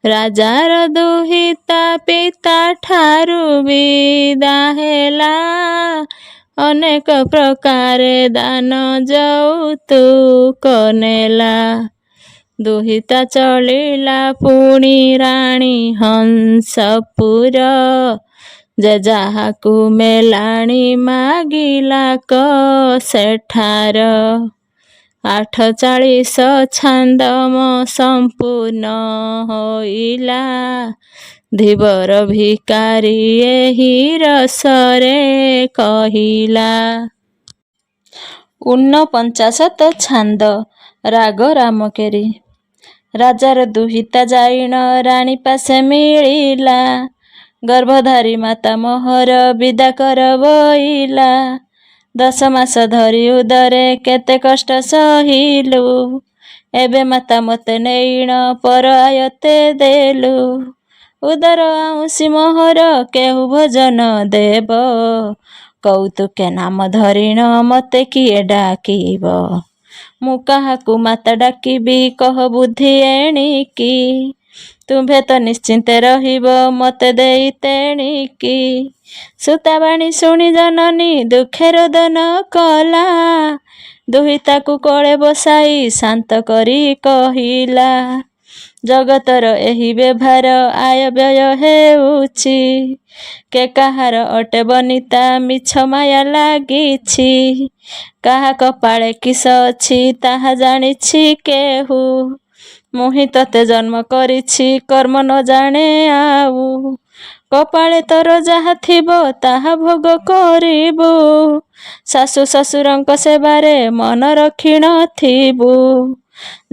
ରାଜାର ଦୁହିତା ପିତା ଠାରୁ ବିଦା ହେଲା, ଅନେକ ପ୍ରକାରେ ଦାନ ଯୌତୁକ ନେଲା। ଦୁହିତା ଚଳିଲା ପୁଣି ରାଣୀ ହଂସପୁର, ଯେ ଯାହାକୁ ମେଲାଣି ମାଗିଲାକ ସେଠାର। 48 ଛାନ୍ଦମ ସମ୍ପୂର୍ଣ୍ଣ ହୋଇଲା, ଧୀବର ଭିକାରୀ ଏହି ରସରେ କହିଲା। 49 ଛାନ୍ଦ। ରାଗ ରାମକେରି। ରାଜାର ଦୁହିତା ଯାଇଣ ରାଣୀ ପାଶେ ମିଳିଲା, ଗର୍ଭଧାରୀ ମାତା ମହର ବିଦା କର ବୋଇଲା। 10 ମାସ ଧରି ଉଦରେ କେତେ କଷ୍ଟ ସହିଲୁ, ଏବେ ମାତା ମତେ ନେଇଣ ପର ଆୟତେ ଦେଲୁ। ଉଦର ଆଉଁସି ମହର କେହୁ ଭୋଜନ ଦେବ, କୌତୁକେ ନାମ ଧରିଣ ମତେ କିଏ ଡାକିବ। ମୁଁ କାହାକୁ ମାତା ଡାକିବି କହ ବୁଦ୍ଧି ଏଣିକି, ତୁମ୍ଭେ ତ ନିଶ୍ଚିନ୍ତେ ରହିବ ମତେ ଦେଇ ତେଣିକି। ସୁତାବାଣୀ ଶୁଣି ଜନନୀ ଦୁଃଖେ ରୋଦନ କଲା, ଦୁହିତାକୁ କୋଳେ ବସାଇ ଶାନ୍ତ କରି କହିଲା। ଜଗତର ଏହି ବ୍ୟବହାର ଆୟ ବ୍ୟୟ ହେଉଛି, କେ କାହାର ଅଟେ ବନିତା ମିଛ ମାୟା ଲାଗିଛି। କାହା କପାଳେ କିସ ଅଛି ତାହା ଜାଣିଛି କେହୁ, ମୁଁ ହିଁ ତତେ ଜନ୍ମ କରିଛି କର୍ମ ନ ଜାଣେ ଆଉ। କପାଳେ ତୋର ଯାହା ଥିବ ତାହା ଭୋଗ କରିବୁ, ଶାଶୁ ଶ୍ୱଶୁରଙ୍କ ସେବାରେ ମନ ରଖିଣ ଥିବୁ।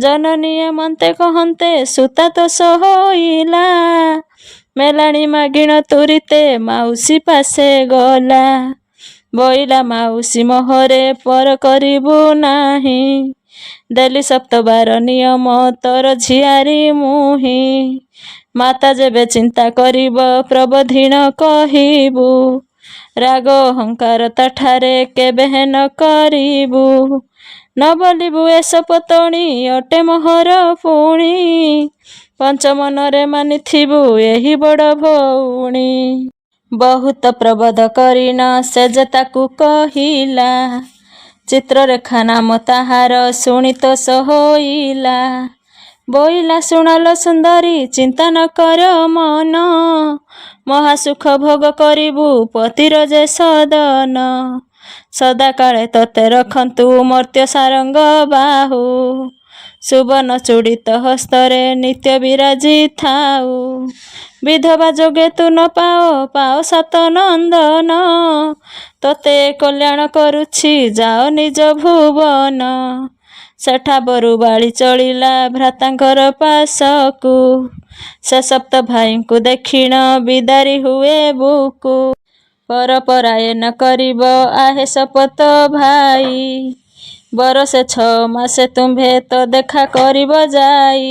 ଜନନୀ ଏମନ୍ତେ କହନ୍ତେ ସୁତା ତୋଷ ହୋଇଲା, ମେଲାଣି ମାଗିଣ ତୁରିତେ ମାଉସୀ ପାଶେ ଗଲା। ବୋଇଲା ମାଉସୀ ମହରେ ପର କରିବୁ ନାହିଁ, ଦେଲି 7ବାର ନିୟମ ତୋର ଝିଆରୀ ମୁହିଁ। ମାତା ଯେବେ ଚିନ୍ତା କରିବ ପ୍ରବୋଧିଣ କହିବୁ, ରାଗ ଅହଙ୍କାର ତାଠାରେ କେବେ ନ କରିବୁ, ନ ବୋଲିବୁ ଏସ ପତଣି ଅଟେ ମୋହର ପୁଣି, ପଞ୍ଚମନରେ ମାନିଥିବୁ ଏହି ବଡ଼ ଭଉଣୀ। ବହୁତ ପ୍ରବୋଧ କରିନ ସେ ଯେ ତାକୁ କହିଲା, ଚିତ୍ରରେଖା ନାମ ତାହାର ଶୁଣି ତୋଷ ହୋଇଲା। ବୋଇଲା ଶୁଣଲ ସୁନ୍ଦରୀ ଚିନ୍ତା ନ କର ମନ, ମହାସୁଖ ଭୋଗ କରିବୁ ପତିର ଯେ ସଦନ। ସଦାକାଳେ ତତେ ରଖନ୍ତୁ ମର୍ତ୍ତ୍ୟ ସାରଙ୍ଗ ବାହୁ, ସୁବର୍ଣ୍ଣ ଚୂଡ଼ିତ ହସ୍ତରେ ନିତ୍ୟ ବିରାଜି ଥାଉ। ବିଧବା ଯୋଗେ ତୁ ନ ପାଅ ସାତ ନନ୍ଦନ, ତତେ କଲ୍ୟାଣ କରୁଛି ଯାଅ ନିଜ ଭୁବନ। ସେଠା ବରୁ ବାଳି ଚଳିଲା ଭ୍ରାତାଙ୍କର ପାଶକୁ, ସେ ସପ୍ତ ଭାଇଙ୍କୁ ଦେଖିଣ ବିଦାରି ହୁଏ ବୁକୁ। ପରପରାୟନ କରିବ ଆହେ ଶପଥ ଭାଇ, ବରଷେ 6 ମାସେ ତୁମ୍ଭେ ତ ଦେଖା କରିବ ଯାଇ।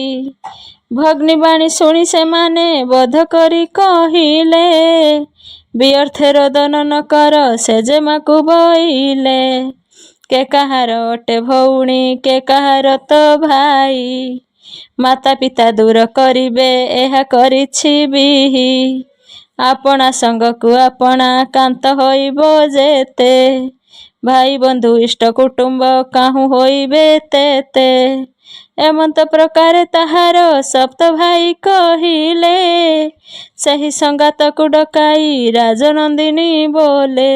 ଭଗ୍ନୀ ବାଣୀ ଶୁଣି ସେମାନେ ବୋଧ କରି କହିଲେ, ବିଅର୍ଥେ ରୋଦନ ନ କର ସେ ଯେ ମାକୁ ବଇଲେ। କେ କାହାର ଅଟେ ଭଉଣୀ କେ କାହାର ତ ଭାଇ, ମାତା ପିତା ଦୂର କରିବେ ଏହା କରିଛି ବିହି। ଆପଣା ସଙ୍ଗକୁ ଆପଣା କାନ୍ତ ହୋଇବ ଯେତେ, ଭାଇ ବନ୍ଧୁ ଇଷ୍ଟ କୁଟୁମ୍ବ କାହୁଁ ହୋଇବେ ତେତେ। ଏମନ୍ତ ପ୍ରକାରେ ତାହାର ସପ୍ତ ଭାଇ କହିଲେ, ସେହି ସଙ୍ଗାତକୁ ଡକାଇ ରାଜନନ୍ଦିନୀ ବୋଲେ।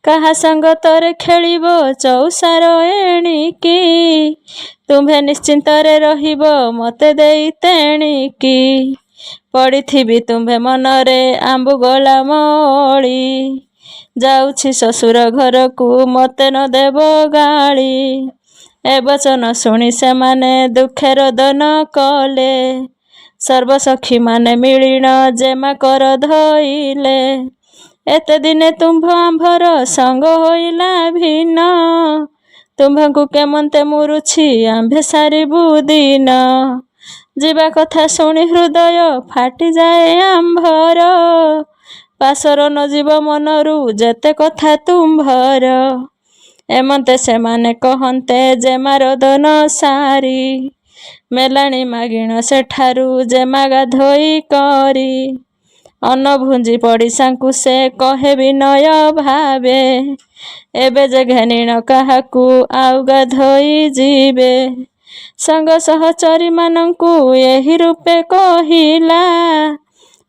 କାହା ସଙ୍ଗତରେ ଖେଳିବ ଚଉସାର ଏଣିକି, ତୁମ୍ଭେ ନିଶ୍ଚିନ୍ତରେ ରହିବ ମତେ ଦେଇ ତେଣିକି। ପଡ଼ିଥିବି ତୁମ୍ଭେ ମନରେ ଆମ୍ବୁ ଗଳା ମଳି, ଯାଉଛି ଶ୍ୱଶୁର ଘରକୁ ମତେ ନ ଦେବ ଗାଳି। ଏ ବଚନ ଶୁଣି ସେମାନେ ଦୁଃଖେ ରୋଦନ କଲେ, ସର୍ବସଖୀ ମାନେ ମିଳିଣ ଯେମା କର ଧଇଲେ। ଏତେ ଦିନେ ତୁମ୍ଭ ଆମ୍ଭର ସଙ୍ଗ ହୋଇଲା ଭିନ୍ନ, ତୁମ୍ଭଙ୍କୁ କେମନ୍ତେ ମୁରୁଛି ଆମ୍ଭେ ସାରିବୁ ଦିନ। ଯିବା କଥା ଶୁଣି ହୃଦୟ ଫାଟିଯାଏ ଆମ୍ଭର, ପାଶର ନ ଯିବ ମନରୁ ଯେତେ କଥା ତୁମ୍ଭର। ଏମନ୍ତେ ସେମାନେ କହନ୍ତେ ଯେମା ରୋଦନ ସାରି, ମେଲାଣି ମାଗିଣ ସେଠାରୁ ଯେମା ଗାଧୋଇ କରି। ଅନ୍ନ ଭୁଞ୍ଜି ପଡ଼ିଶାଙ୍କୁ ସେ କହେ ବିନୟ ଭାବେ, ଏବେ ଯେ ଘେନିଣ କାହାକୁ ଆଉ ଗାଧୋଇ ଯିବେ। ସଙ୍ଗ ସହଚରୀ ମାନଙ୍କୁ ଏହି ରୂପେ କହିଲା,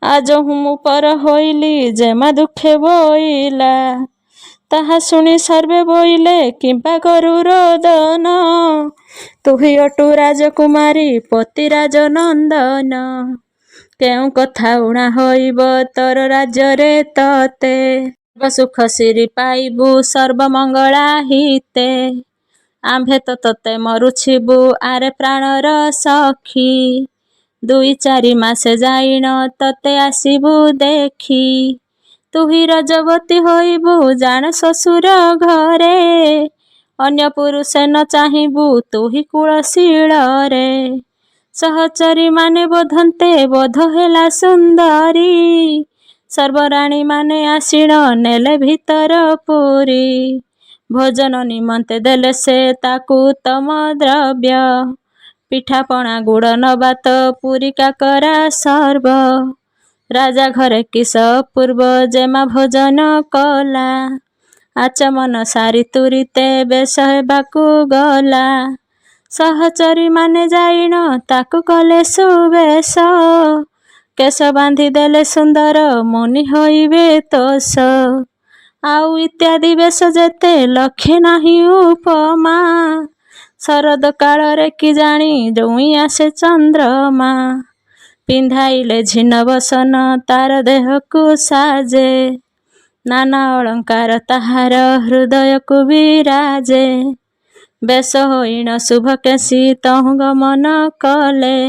ଆଜହୁଁ ମୁଁ ପର ହୋଇଲି ଯେମା ଦୁଃଖେ ବୋଇଲା। ତାହା ଶୁଣି ସର୍ବେ ବୋଇଲେ କିମ୍ପା କରୁ ରୋଦନ, ତୁହି ଅଟୁ ରାଜକୁମାରୀ ପତି ରାଜନନ୍ଦନ। କେଉଁ କଥା ଊଣା ହୋଇବ ତୋର ରାଜ୍ୟରେ ତତେ, ସର୍ବସୁଖ ସିରି ପାଇବୁ ସର୍ବମଙ୍ଗଳା ହିତେ। ଆମ୍ଭେ ତ ତତେ ମରୁଛିବୁ ଆରେ ପ୍ରାଣର ସଖୀ, 2-4 ମାସେ ଯାଇଣ ତତେ ଆସିବୁ ଦେଖି। ତୁହି ରଜବତୀ ହୋଇବୁ ଜାଣ ଶ୍ୱଶୁର ଘରେ, ଅନ୍ୟ ପୁରୁଷେ ନ ଚାହିଁବୁ ତୁହି କୁଳଶୀଳରେ। ସହଚରୀ ମାନେ ବୋଧନ୍ତେ ବୋଧ ହେଲା ସୁନ୍ଦରୀ, ସର୍ବରାଣୀ ମାନେ ଆସିଣ ନେଲେ ଭିତର ପୁରୀ। ଭୋଜନ ନିମନ୍ତେ ଦେଲେ ସେ ତାକୁ ଉତ୍ତମ ଦ୍ରବ୍ୟ, ପିଠାପଣା ଗୁଡ଼ ନବାତ ପୁରୀ କାକରା ସର୍ବ। ରାଜା ଘରେ କିସ ଅପୂର୍ବ ଯେମା ଭୋଜନ କଲା, ଆଚମନ ସାରି ତୁରିତେ ବେଶ ହେବାକୁ ଗଲା। ସହଚରୀ ମାନେ ଯାଇଣ ତାକୁ କଲେ ସୁବେଶ, କେଶ ବାନ୍ଧି ଦେଲେ ସୁନ୍ଦର ମୁନି ହୋଇବେ ତୋଷ। ଆଉ ଇତ୍ୟାଦି ବେଶ ଯେତେ ଲକ୍ଷେ ନାହିଁ ଉପମା, ଶରଦ କାଳରେ କି ଜାଣି ଡୁଇଁ ଆସେ ଚନ୍ଦ୍ରମା। ପିନ୍ଧାଇଲେ ଝିନ ବସନ ତାର ଦେହକୁ ସାଜେ, ନାନା ଅଳଙ୍କାର ତାହାର ହୃଦୟକୁ ବିରାଜେ। ବେଶ ହୋଇଣ ଶୁଭ କେଶୀ ତହୁଁ ଗମନ କଲେ,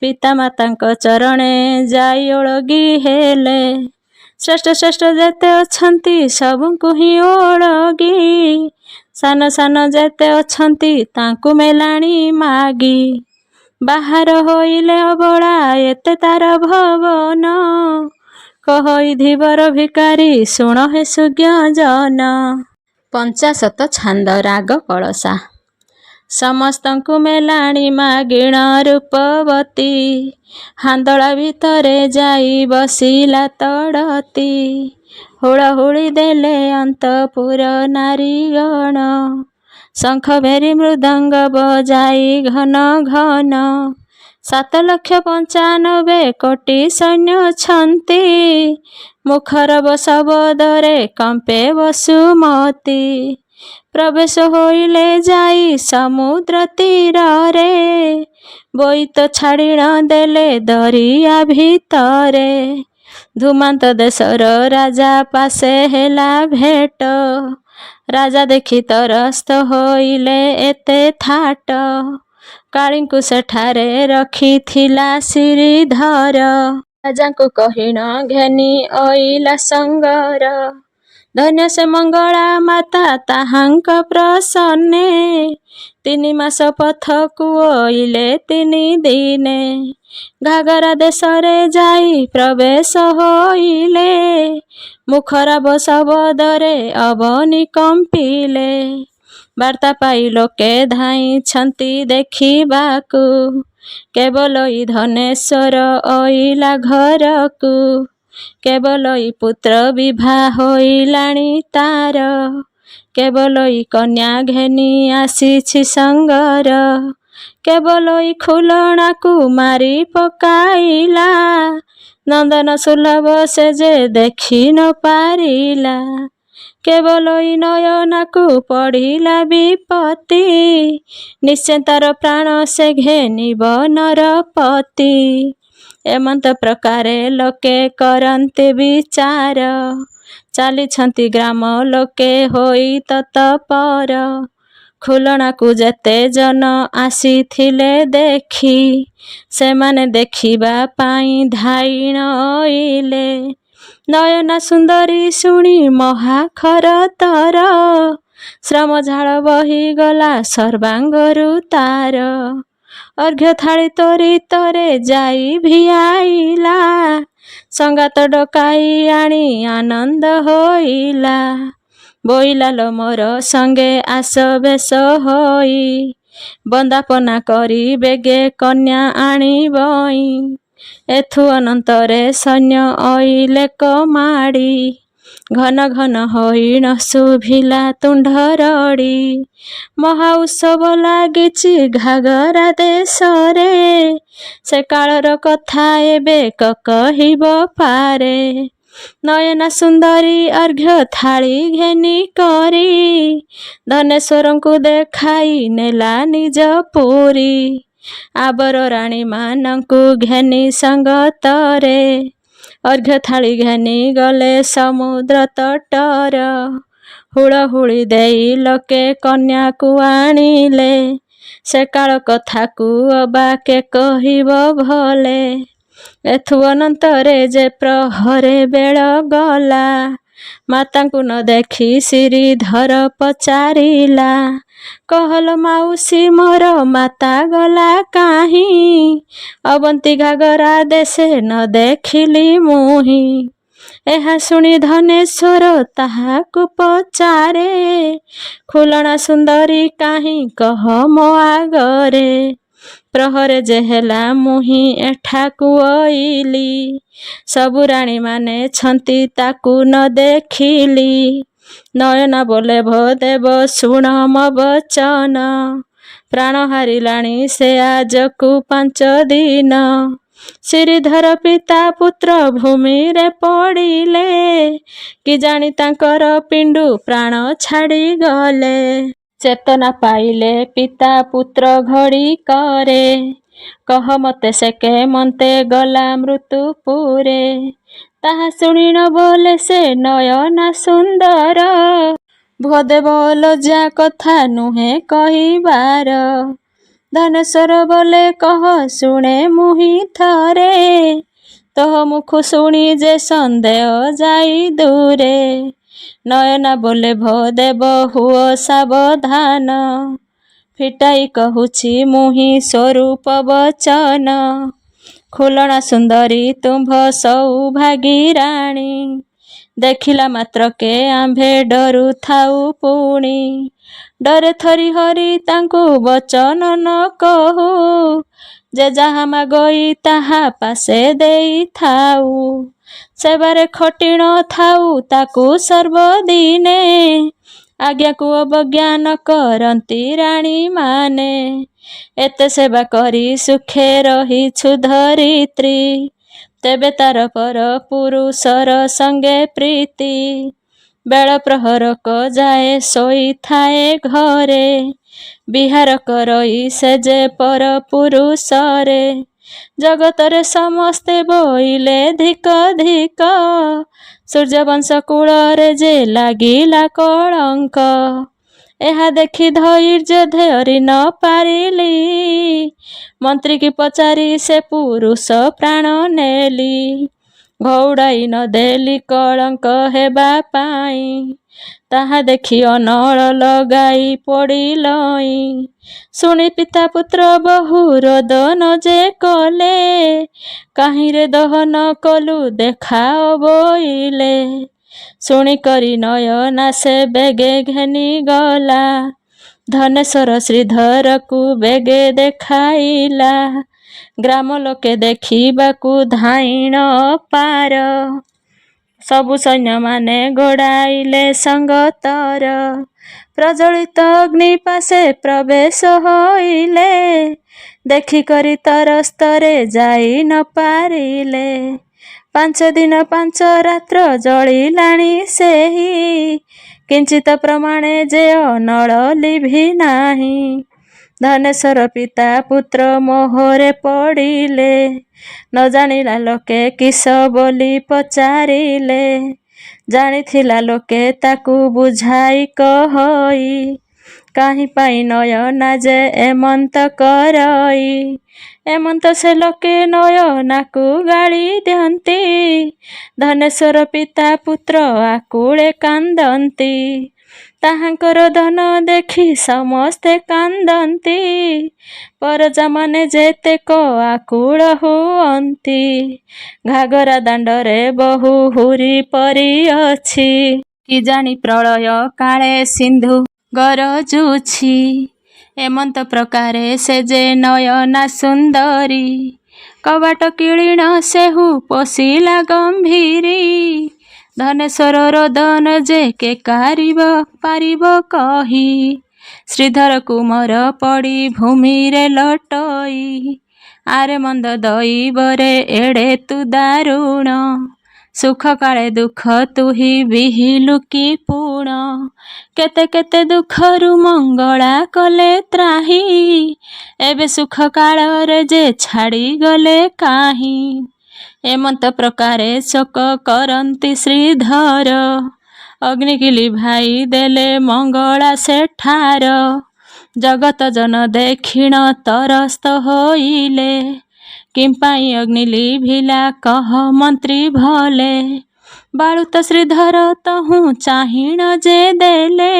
ପିତାମାତାଙ୍କ ଚରଣେ ଯାଇ ଓଳଗି ହେଲେ। ଶ୍ରେଷ୍ଠ ଶ୍ରେଷ୍ଠ ଯେତେ ଅଛନ୍ତି ସବୁଙ୍କୁ ହିଁ ଓଳଗି, ସାନ ସାନ ଯେତେ ଅଛନ୍ତି ତାଙ୍କୁ ମେଲାଣି ମାଗି। ବାହାର ହୋଇଲେ ଅବଳା ଏତେ ତାର ଭବନ, କହଇ ଧୀବର ଭିକାରୀ ଶୁଣ ହେ ସୁଜ୍ଞଜନ। ପଞ୍ଚାଶତ ଛାନ୍ଦ ରାଗ କଳସା। ସମସ୍ତଙ୍କୁ ମେଲାଣି ମାଗିଣ ରୂପବତୀ, ହାନ୍ଦଳା ଭିତରେ ଯାଇ ବସିଲା ତଡ଼ତି। ହୁଳହୁଳି ଦେଲେ ଅନ୍ତପୁର ନାରୀଗଣ, ଶଙ୍ଖ ଭେରି ମୃଦଙ୍ଗ ବଜାଇ ଘନ ଘନ। 7,95,କୋଟି ସୈନ୍ୟ ଅଛନ୍ତି, ମୁଖର ଶବଦରେ କମ୍ପେ ବସୁମତୀ। ପ୍ରବେଶ ହୋଇଲେ ଯାଇ ସମୁଦ୍ର ତୀରରେ, ବୋଇତ ଛାଡ଼ିଣ ଦେଲେ ଦରିଆ ଭିତରେ। ଧୂମାନ୍ତ ଦେଶର ରାଜା ପାଶେ ହେଲା ଭେଟ, ରାଜା ଦେଖି ତରସ୍ତ ହୋଇଲେ ଏତେ ଥାଟ। କାଳୀଙ୍କୁ ସେଠାରେ ରଖିଥିଲା ଶ୍ରୀଧର, ରାଜାଙ୍କୁ କହିଣ ଘେନି ଅଇଲା ସଙ୍ଗର। ଧନ୍ୟ ସେ ମଙ୍ଗଳା ମାତା ତାହାଙ୍କ ପ୍ରସନ୍ନେ, 3 ମାସ ପଥକୁ ଅଇଲେ 3 ଦିନେ। ଘାଗରା ଦେଶରେ ଯାଇ ପ୍ରବେଶ ହୋଇଲେ, ମୁଖରାବ ଶବଦରେ ଅବନୀ କମ୍ପିଲେ। ବାର୍ତ୍ତା ପାଇ ଲୋକେ ଧାଇଁଛନ୍ତି ଦେଖିବାକୁ, କେବଳ ଇ ଧନେଶ୍ୱର ଅଇଲା ଘରକୁ। କେବଳ ଇ ପୁତ୍ର ବିଭା ହୋଇଲାଣି ତାର, କେବଳ ଇ କନ୍ୟା ଘେନି ଆସିଛି ସଙ୍ଗର। କେବଳ ଇ ଖୁଲଣାକୁ ମାରି ପକାଇଲା, ନନ୍ଦନ ସୁଲଭ ସେ ଯେ ଦେଖି ନ ପାରିଲା। କେବଳ ଇ ନୟନାକୁ ପଡ଼ିଲା ବିପତ୍ତି, ନିଶ୍ଚେ ତାର ପ୍ରାଣ ସେ ଘେନିବ ନରପତି। ଏମନ୍ତ ପ୍ରକାରେ ଲୋକେ କରନ୍ତି ବିଚାର, ଚାଲିଛନ୍ତି ଗ୍ରାମ ଲୋକେ ହୋଇ ତତ୍ପର। ଖୁଲଣାକୁ ଯେତେ ଜନ ଆସିଥିଲେ ଦେଖି, ସେମାନେ ଦେଖିବା ପାଇଁ ଧାଇଣ ଅଇଲେ। ନୟନା ସୁନ୍ଦରୀ ଶୁଣି ମହାଖରତର, ଶ୍ରମ ଝାଳ ବହିଗଲା ସର୍ବାଙ୍ଗରୁ ତାର। ଅର୍ଘ୍ୟ ଥାଳି ତ୍ୱରିତରେ ଯାଇ ଭିଆଇଲା, ସଙ୍ଗାତ ଡକାଇ ଆଣି ଆନନ୍ଦ ହୋଇଲା। ବୋଇଲା ଲୋ ମୋର ସଙ୍ଗେ ଆସ ବେଶ ହୋଇ, ବନ୍ଦାପନା କରି ବେଗେ କନ୍ୟା ଆଣିବଇ। ଏଥୁ ଅନନ୍ତରେ ସୈନ୍ୟ ଅଇଲେ କମାଡ଼ି, ଘନ ଘନ ହୋଇଣ ଶୁଭିଲା ତୁଣ୍ଡରଡ଼ି। ମହା ଉତ୍ସବ ଲାଗିଛି ଘାଗରା ଦେଶରେ, ସେ କାଳର କଥା ଏବେ କହିବ ପାରେ। ନୟନା ସୁନ୍ଦରୀ ଅର୍ଘ୍ୟ ଥାଳି ଘେନି କରି, ଧନେଶ୍ୱରଙ୍କୁ ଦେଖାଇ ନେଲା ନିଜ ପୁରୀ। ଆବର ରାଣୀମାନଙ୍କୁ ଘେନି ସଙ୍ଗତରେ, ଅର୍ଘ୍ୟ ଥାଳି ଘେନି ଗଲେ ସମୁଦ୍ର ତଟର। ହୁଳହୁଳି ଦେଇ ଲୋକେ କନ୍ୟାକୁ ଆଣିଲେ, ସେ କାଳ କଥାକୁ ଅବା କେ କହିବ ଭଲେ। ଏଥୁ ଅନନ୍ତରେ ଯେ ପ୍ରହରେ ବେଳ ଗଲା, ମାତାଙ୍କୁ ନ ଦେଖି ଶ୍ରୀଧର ପଚାରିଲା। କହଲ ମାଉସୀ ମୋର ମାତା ଗଲା କାହିଁ, ଅବନ୍ତୀ ଘାଗରା ଦେଶେ ନ ଦେଖିଲି ମୁହିଁ। ଏହା ଶୁଣି ଧନେଶ୍ୱର ତାହାକୁ ପଚାରେ, ଖୁଲଣା ସୁନ୍ଦରୀ କାହିଁ କହ ମୋ ଆଗରେ। ପ୍ରହରେ ଯେ ହେଲା ମୁହିଁ ଏଠାକୁ ଅଇଲି, ସବୁ ରାଣୀମାନେ ଛନ୍ତି ତାକୁ ନ ଦେଖିଲି। ନୟନା ବୋଲେ ଭୋ ଦେବ ଶୁଣ ମୋ ବଚନ, ପ୍ରାଣ ହାରିଲାଣି ସେ ଆଜକୁ 5 ଦିନ। ଶ୍ରୀଧର ପିତା ପୁତ୍ର ଭୂମିରେ ପଡ଼ିଲେ, କି ଜାଣି ତାଙ୍କର ପିଣ୍ଡୁ ପ୍ରାଣ ଛାଡ଼ିଗଲେ। ଚେତନା ପାଇଲେ ପିତା ପୁତ୍ର ଘଡ଼ିକରେ, କହ ମତେ ସେ କେମନ୍ତେ ଗଲା ମୃତ୍ୟୁପୁରେ। ତାହା ଶୁଣିଣ ବୋଲେ ସେ ନୟନା ସୁନ୍ଦର, ଭୋ ଦେବ ଲଜ୍ଜା କଥା ନୁହେଁ କହିବାର। ଧନେଶ୍ୱର ବୋଲେ କହ ଶୁଣେ ମୁହିଁ ଥରେ, ତୋହ ମୁଖୁ ଶୁଣି ଯେ ସନ୍ଦେହ ଯାଇ ଦୂରେ। ନୟନା ବୋଲେ ଭୋ ଦେବ ହୁଅ ସାବଧାନ, ଫିଟାଇ କହୁଛି ମୁହିଁ ସ୍ୱରୂପ ବଚନ। ଖୁଲଣା ସୁନ୍ଦରୀ ତୁମ୍ଭ ସୌଭାଗୀ ରାଣୀ। ଦେଖିଲା ମାତ୍ରକେ ଆମ୍ଭେ ଡରୁ ଥାଉ ପୁଣି। ଡରେ ଥରି ହରି ତାଙ୍କୁ ବଚନ ନ କହୁ। ଯେ ଯାହା ମାଗଇ ତାହା ପାଶେ ଦେଇଥାଉ। ସେବାରେ ଖଟିଣ ଥାଉ ତାକୁ ସର୍ବଦିନେ। ଆଜ୍ଞାକୁ ଅବଜ୍ଞା ନ କରନ୍ତି ରାଣୀମାନେ। ଏତେ ସେବା କରି ସୁଖେ ରହିଛୁ ଧରିତ୍ରୀ। ତେବେ ତାର ପର ପୁରୁଷର ସଙ୍ଗେ ପ୍ରୀତି। ବେଳ ପ୍ରହରକ ଯାଏ ଶୋଇଥାଏ ଘରେ। ବିହାର କରଇ ସେ ଯେ ପର ପୁରୁଷରେ। ଜଗତରେ ସମସ୍ତେ ବୋଇଲେ ଧିକ ଧିକ। ସୂର୍ଯ୍ୟବଂଶ କୂଳରେ ଯେ ଲାଗିଲା କଳଙ୍କ। ଏହା ଦେଖି ଧୈର୍ଯ୍ୟ ଧରି ନ ପାରିଲି। ମନ୍ତ୍ରୀ କି ପଚାରି ସେ ପୁରୁଷ ପ୍ରାଣ ନେଲି। ଘଉଡ଼ାଇ ନ ଦେଲି କଳଙ୍କ ହେବା ପାଇଁ। ତାହା ଦେଖି ଅନଳ ଲଗାଇ ପଡ଼ିଲଇଁ। ଶୁଣି ପିତା ପୁତ୍ର ବହୁ ରୋଦନ ଯେ କଲେ। କାହିଁରେ ଦହନ କଲୁ ଦେଖାଅ ବୋଇଲେ। ଶୁଣି କରି ନୟନା ସେ ବେଗେ ଘେନି ଗଲା। ଧନେଶ୍ୱର ଶ୍ରୀଧରକୁ ବେଗେ ଦେଖାଇଲା। ଗ୍ରାମ ଲୋକେ ଦେଖିବାକୁ ଧାଇଣ ପାର। ସବୁ ସୈନ୍ୟମାନେ ଗୋଡ଼ାଇଲେ ସଙ୍ଗତର। ପ୍ରଜ୍ୱଳିତ ଅଗ୍ନି ପାଶେ ପ୍ରବେଶ ହୋଇଲେ। ଦେଖିକରି ତରସ୍ତରେ ଯାଇ ନ ପାରିଲେ। 5 ଦିନ 5 ରାତ୍ର ଜଳିଲାଣି ସେହି। କିଞ୍ଚିତ ପ୍ରମାଣେ ଯେ ଅନଳ ଲିଭି ନାହିଁ। ଧନେଶ୍ୱର ପିତା ପୁତ୍ର ମୋହରେ ପଡ଼ିଲେ। ନ ଜାଣିଲା ଲୋକେ କିସ ବୋଲି ପଚାରିଲେ। ଜାଣିଥିଲା ଲୋକେ ତାକୁ ବୁଝାଇ କହଇ। କାହିଁ ପାଇଁ ନୟନା ଯେ ଏମନ୍ତ କରଇ। ଏମନ୍ତ ସେ ଲୋକେ ନୟନାକୁ ଗାଳି ଦିଅନ୍ତି। ଧନେଶ୍ୱର ପିତା ପୁତ୍ର ଆକୁଳେ କାନ୍ଦନ୍ତି। ତାହାଙ୍କର ଧନ ଦେଖି ସମସ୍ତେ କାନ୍ଦନ୍ତି। ପରଜାମାନେ ଯେତେକ ଆକୁଳ ହୁଅନ୍ତି। ଘାଗରା ଦାଣ୍ଡରେ ବହୁ ହୁରି ପରି ଅଛି। କି ଜାଣି ପ୍ରଳୟ କାଳେ ସିନ୍ଧୁ ଗରଜୁଛି। ଏମନ୍ତ ପ୍ରକାରେ ସେ ଯେ ନୟନା ସୁନ୍ଦରୀ। କବାଟ କିଳିଣ ସେହୁ ପଶିଲା ଗମ୍ଭୀରି। ଧନେଶ୍ୱର ରୋଦନ ଯେ କେ ପାରିବ କହି। ଶ୍ରୀଧର କୁମର ପଡ଼ି ଭୂମିରେ ଲଟଇ। ଆରେ ମନ୍ଦ ଦଇବରେ ଏଡ଼େ ତୁ ଦାରୁଣ। ସୁଖ କାଳେ ଦୁଃଖ ତୁହି ବିହିଲୁ କି ପୁଣ। କେତେ କେତେ ଦୁଃଖରୁ ମଙ୍ଗଳା କଲେ ତ୍ରାହି। ଏବେ ସୁଖ କାଳରେ ଯେ ଛାଡ଼ିଗଲେ କାହିଁ। ଏମନ୍ତ ପ୍ରକାରେ ଶୋକ କରନ୍ତି ଶ୍ରୀଧର। ଅଗ୍ନିକି ଲିଭାଇ ଦେଲେ ମଙ୍ଗଳା ସେଠାର। ଜଗତ ଜନ ଦେଖିଣ ତରସ୍ତ ହୋଇଲେ। କିମ୍ପାଇଁ ଅଗ୍ନି ଲିଭିଲା କହ ମନ୍ତ୍ରୀ ଭଲେ। ବାଳୁତ ଶ୍ରୀଧର ତହୁଁ ଚାହିଣ ଯେ ଦେଲେ।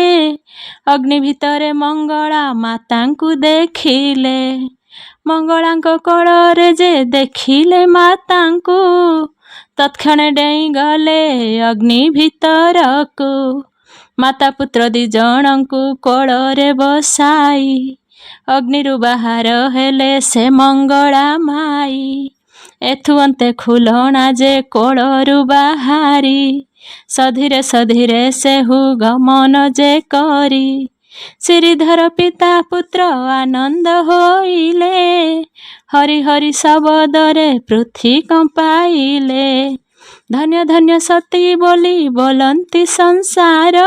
ଅଗ୍ନି ଭିତରେ ମଙ୍ଗଳା ମାତାଙ୍କୁ ଦେଖିଲେ। ମଙ୍ଗଳାଙ୍କ କୋଳରେ ଯେ ଦେଖିଲେ ମାତାଙ୍କୁ। ତତ୍କ୍ଷଣେ ଡେଇଁ ଗଲେ ଅଗ୍ନି ଭିତରକୁ। ମାତା ପୁତ୍ର 2 ଜଣଙ୍କୁ କୋଳରେ ବସାଇ। ଅଗ୍ନିରୁ ବାହାର ହେଲେ ସେ ମଙ୍ଗଳା ମାଇ। ଏଥୁ ଅନ୍ତେ ଖୁଲଣା ଯେ କୋଳରୁ ବାହାରି। ସଧିରେ ସଧିରେ ସେହୁ ଗମନ ଯେ କରି। ଶ୍ରୀଧର ପିତା ପୁତ୍ର ଆନନ୍ଦ ହୋଇଲେ। ହରି ହରି ଶବଦରେ ପୃଥ୍ୱୀ କମ୍ପାଇଲେ। ଧନ୍ୟ ଧନ୍ୟ ସତୀ ବୋଲି ବୋଲନ୍ତି ସଂସାର।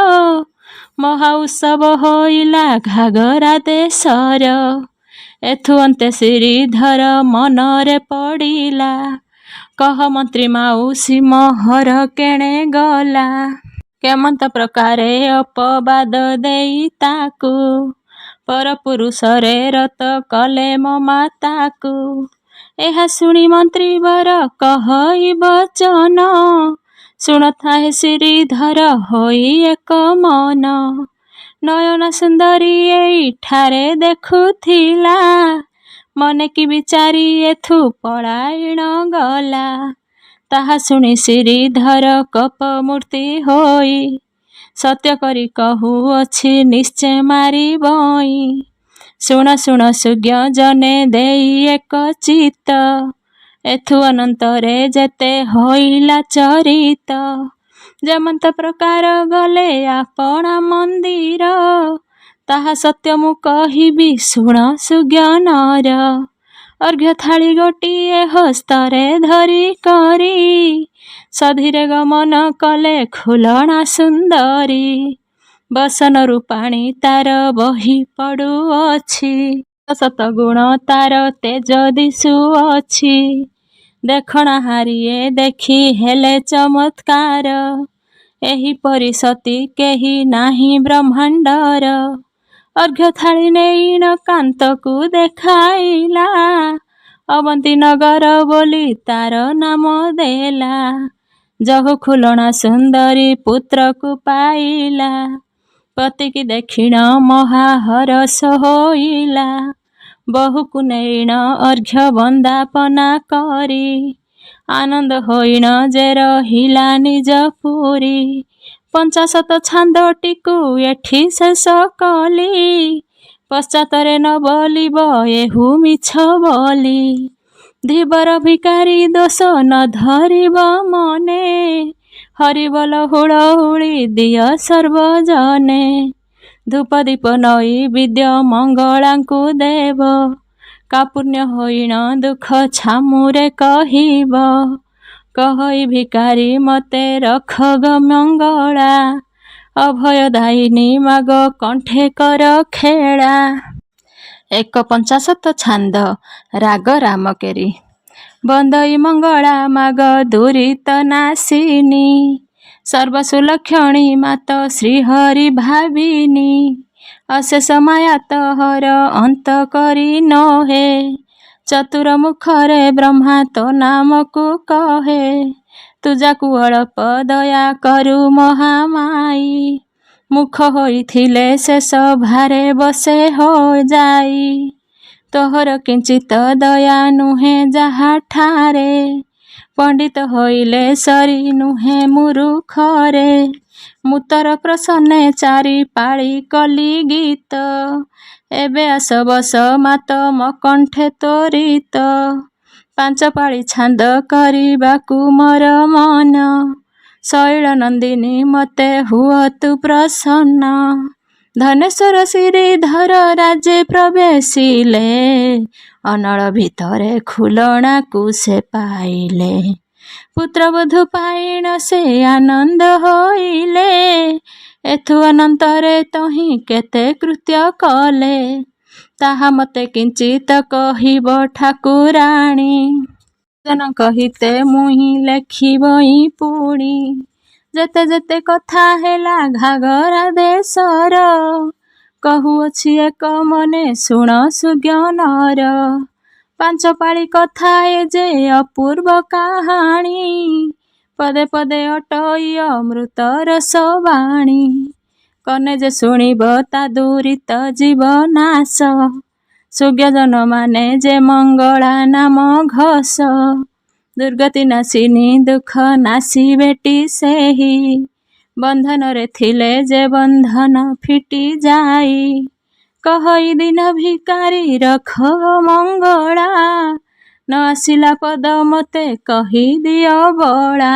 ମହା ଉତ୍ସବ ହୋଇଲା ଘାଗରା ଦେଶର। ଏଥୁ ଅନ୍ତେ ଶ୍ରୀଧର ମନରେ ପଡ଼ିଲା। କହ ମନ୍ତ୍ରୀ ମାଉସୀ ମୋହର କେଣେ ଗଲା। କେମନ୍ତ ପ୍ରକାରେ ଅପବାଦ ଦେଇ ତାକୁ। ପରପୁରୁଷରେ ରତ କଲେ ମୋ ମାତାକୁ। ଏହା ଶୁଣି ମନ୍ତ୍ରୀ ବର କହଇ ବଚନ। ଶୁଣୁଥାଏ ଶ୍ରୀଧର ହୋଇ ଏକ ମନ। ନୟନା ସୁନ୍ଦରୀ ଏଇଠାରେ ଦେଖୁଥିଲା। ମନେ କି ବିଚାରି ଏଥୁ ପଳାଇଣ ଗଲା। ତାହା ଶୁଣି ଶ୍ରୀଧର କପ ମୂର୍ତ୍ତି ହୋଇ ସତ୍ୟ କରି କହୁଅଛି ନିଶ୍ଚୟ ମାରିବଇ। ଶୁଣ ଶୁଣ ସୁଜ୍ଞ ଜନେ ଦେଇ ଏକ ଚିତ୍ତ, ଏଥୁ ଅନନ୍ତରେ ଯେତେ ହୋଇଲା ଚରିତ। ଯେମନ୍ତ ପ୍ରକାର ଗଲେ ଆପଣା ମନ୍ଦିର, ତାହା ସତ୍ୟ ମୁଁ କହିବି ଶୁଣ ସୁଜ୍ଞନର। ଅର୍ଘ୍ୟ ଥାଳି ଗୋଟିଏ ହସ୍ତରେ ଧରି କରି, ସଧିରେ ଗମନ କଲେ ଖୁଲଣା ସୁନ୍ଦରୀ। ବସନରୁ ପାଣି ତାର ବହି ପଡ଼ୁଅଛି, ଶତ ଗୁଣ ତାର ତେଜ ଦିଶୁଅଛି। ଦେଖଣା ହାରିଏ ଦେଖି ହେଲେ ଚମତ୍କାର, ଏହିପରି ସତୀ କେହି ନାହିଁ ବ୍ରହ୍ମାଣ୍ଡର। ଅର୍ଘ୍ୟ ଥାଳି ନେଇଣ କାନ୍ତକୁ ଦେଖାଇଲା, ଅବନ୍ତୀ ନଗର ବୋଲି ତାର ନାମ ଦେଲା। ଯହୁ ଖୁଲଣା ସୁନ୍ଦରୀ ପୁତ୍ରକୁ ପାଇଲା, ପତିକି ଦେଖିଣ ମହା ହରଷ ହୋଇଲା। ବହୁକୁ ନେଇଣ ଅର୍ଘ୍ୟ ବନ୍ଦାପନା କରି, ଆନନ୍ଦ ହୋଇଣ ଯେ ରହିଲା ନିଜ ପୁରୀ। ପଞ୍ଚାଶତ ଛାନ୍ଦଟିକୁ ଏଠି ଶେଷ କଲି, ପଶ୍ଚାତରେ ନ ବୋଲିବ ଏହୁ ମିଛ ବୋଲି। ଧୀବର ଭିକାରୀ ଦୋଷ ନ ଧରିବ ମନେ, ହରିବୋଲ ହୁଳହୁଳି ଦିଅ ସର୍ବଜନେ। ଧୂପ ଦୀପ ନଈ ବିଦ୍ୟ ମଙ୍ଗଳାଙ୍କୁ ଦେବ, କାପୁଣ୍ୟ ହୋଇଣ ଦୁଃଖ ଛାମୁରେ କହିବ। କହଇ ଭିକାରୀ ମତେ ରଖ ଗ ମଙ୍ଗଳା, ଅଭୟ ଦାୟିନୀ ମାଗ କଣ୍ଠେ କର ଖେଳା। 51 ଛାନ୍ଦ ରାଗ ରାମକେରି। ବନ୍ଦଇ ମଙ୍ଗଳା ମାଗ ଦୁରିତ ନାଶିନୀ, ସର୍ବସୁଲକ୍ଷଣୀ ମାତ ଶ୍ରୀହରି ଭାବିନୀ। ଅଶେଷ ମାୟା ତୋହର ଅନ୍ତ କରି ନୋହେ, ଚତୁର ମୁଖରେ ବ୍ରହ୍ମା ତୋ ନାମକୁ କହେ। ତୁ ଯାକୁ ଅଳପ ଦୟା କରୁ ମହାମାଇ, ମୁଖ ହୋଇଥିଲେ ଶେଷ ଭାରେ ବସେ ହୋ ଯାଇ। ତୋହର କିଞ୍ଚିତ ଦୟା ନୁହେଁ ଯାହା ଠାରେ, ପଣ୍ଡିତ ହୋଇଲେ ସରି ନୁହେଁ ମୁରୁଖରେ। ମୁତର ପ୍ରସନ୍ନେ ଚାରି ପାଳି କଲି ଗୀତ, ଏବେ ଆସ ବସ ମାତ ମୋ କଣ୍ଠେ ତ୍ୱରିତ। ପାଞ୍ଚ ପାଳି ଛାନ୍ଦ କରିବାକୁ ମୋର ମନ, ଶୈଳ ନନ୍ଦିନୀ ମତେ ହୁଅ ତୁ ପ୍ରସନ୍ନ। ଧନେଶ୍ୱର ଶ୍ରୀଧର ରାଜେ ପ୍ରବେଶିଲେ, ଅନଳ ଭିତରେ ଖୁଲଣାକୁ ସେ ପାଇଲେ। ପୁତ୍ରବଧୂ ପାଇଣ ସେ ଆନନ୍ଦ ହୋଇଲେ, ଏଥୁ ଅନନ୍ତରେ ତହିଁ କେତେ କୃତ୍ୟ କଲେ। ତାହା ମତେ କିଞ୍ଚିତ କହିବ ଠାକୁରାଣୀ, ଜନ କହିତେ ମୁହିଁ ଲେଖିବଇ ପୁଣି। ଯେତେ ଯେତେ କଥା ହେଲା ଘାଗରା ଦେଶର, କହୁଅଛି ଏକ ମନେ ଶୁଣ ସୁଜ୍ଞନର। ପାଞ୍ଚ ପାଳି କଥା ଏ ଯେ ଅପୂର୍ବ କାହାଣୀ, ପଦେ ପଦେ ଅଟଇ ଅମୃତ ରସ ବାଣୀ। କନେ ଯେ ଶୁଣିବ ତା ଦୁରିତ ଜୀବ ନାଶ, ସୁଜ୍ଞଜନ ମାନେ ଯେ ମଙ୍ଗଳା ନାମ ଘୋଷ। ଦୁର୍ଗତି ନାଶିନୀ ଦୁଃଖ ନାଶି ବେଟି ସେହି, ବନ୍ଧନରେ ଥିଲେ ଯେ ବନ୍ଧନ ଫିଟି ଯାଇ। କହଇ ଦିନ ଭିକାରୀ ରଖ ମଙ୍ଗଳା, ନ ଆସିଲା ପଦ ମତେ କହିଦିଅ ବଳା।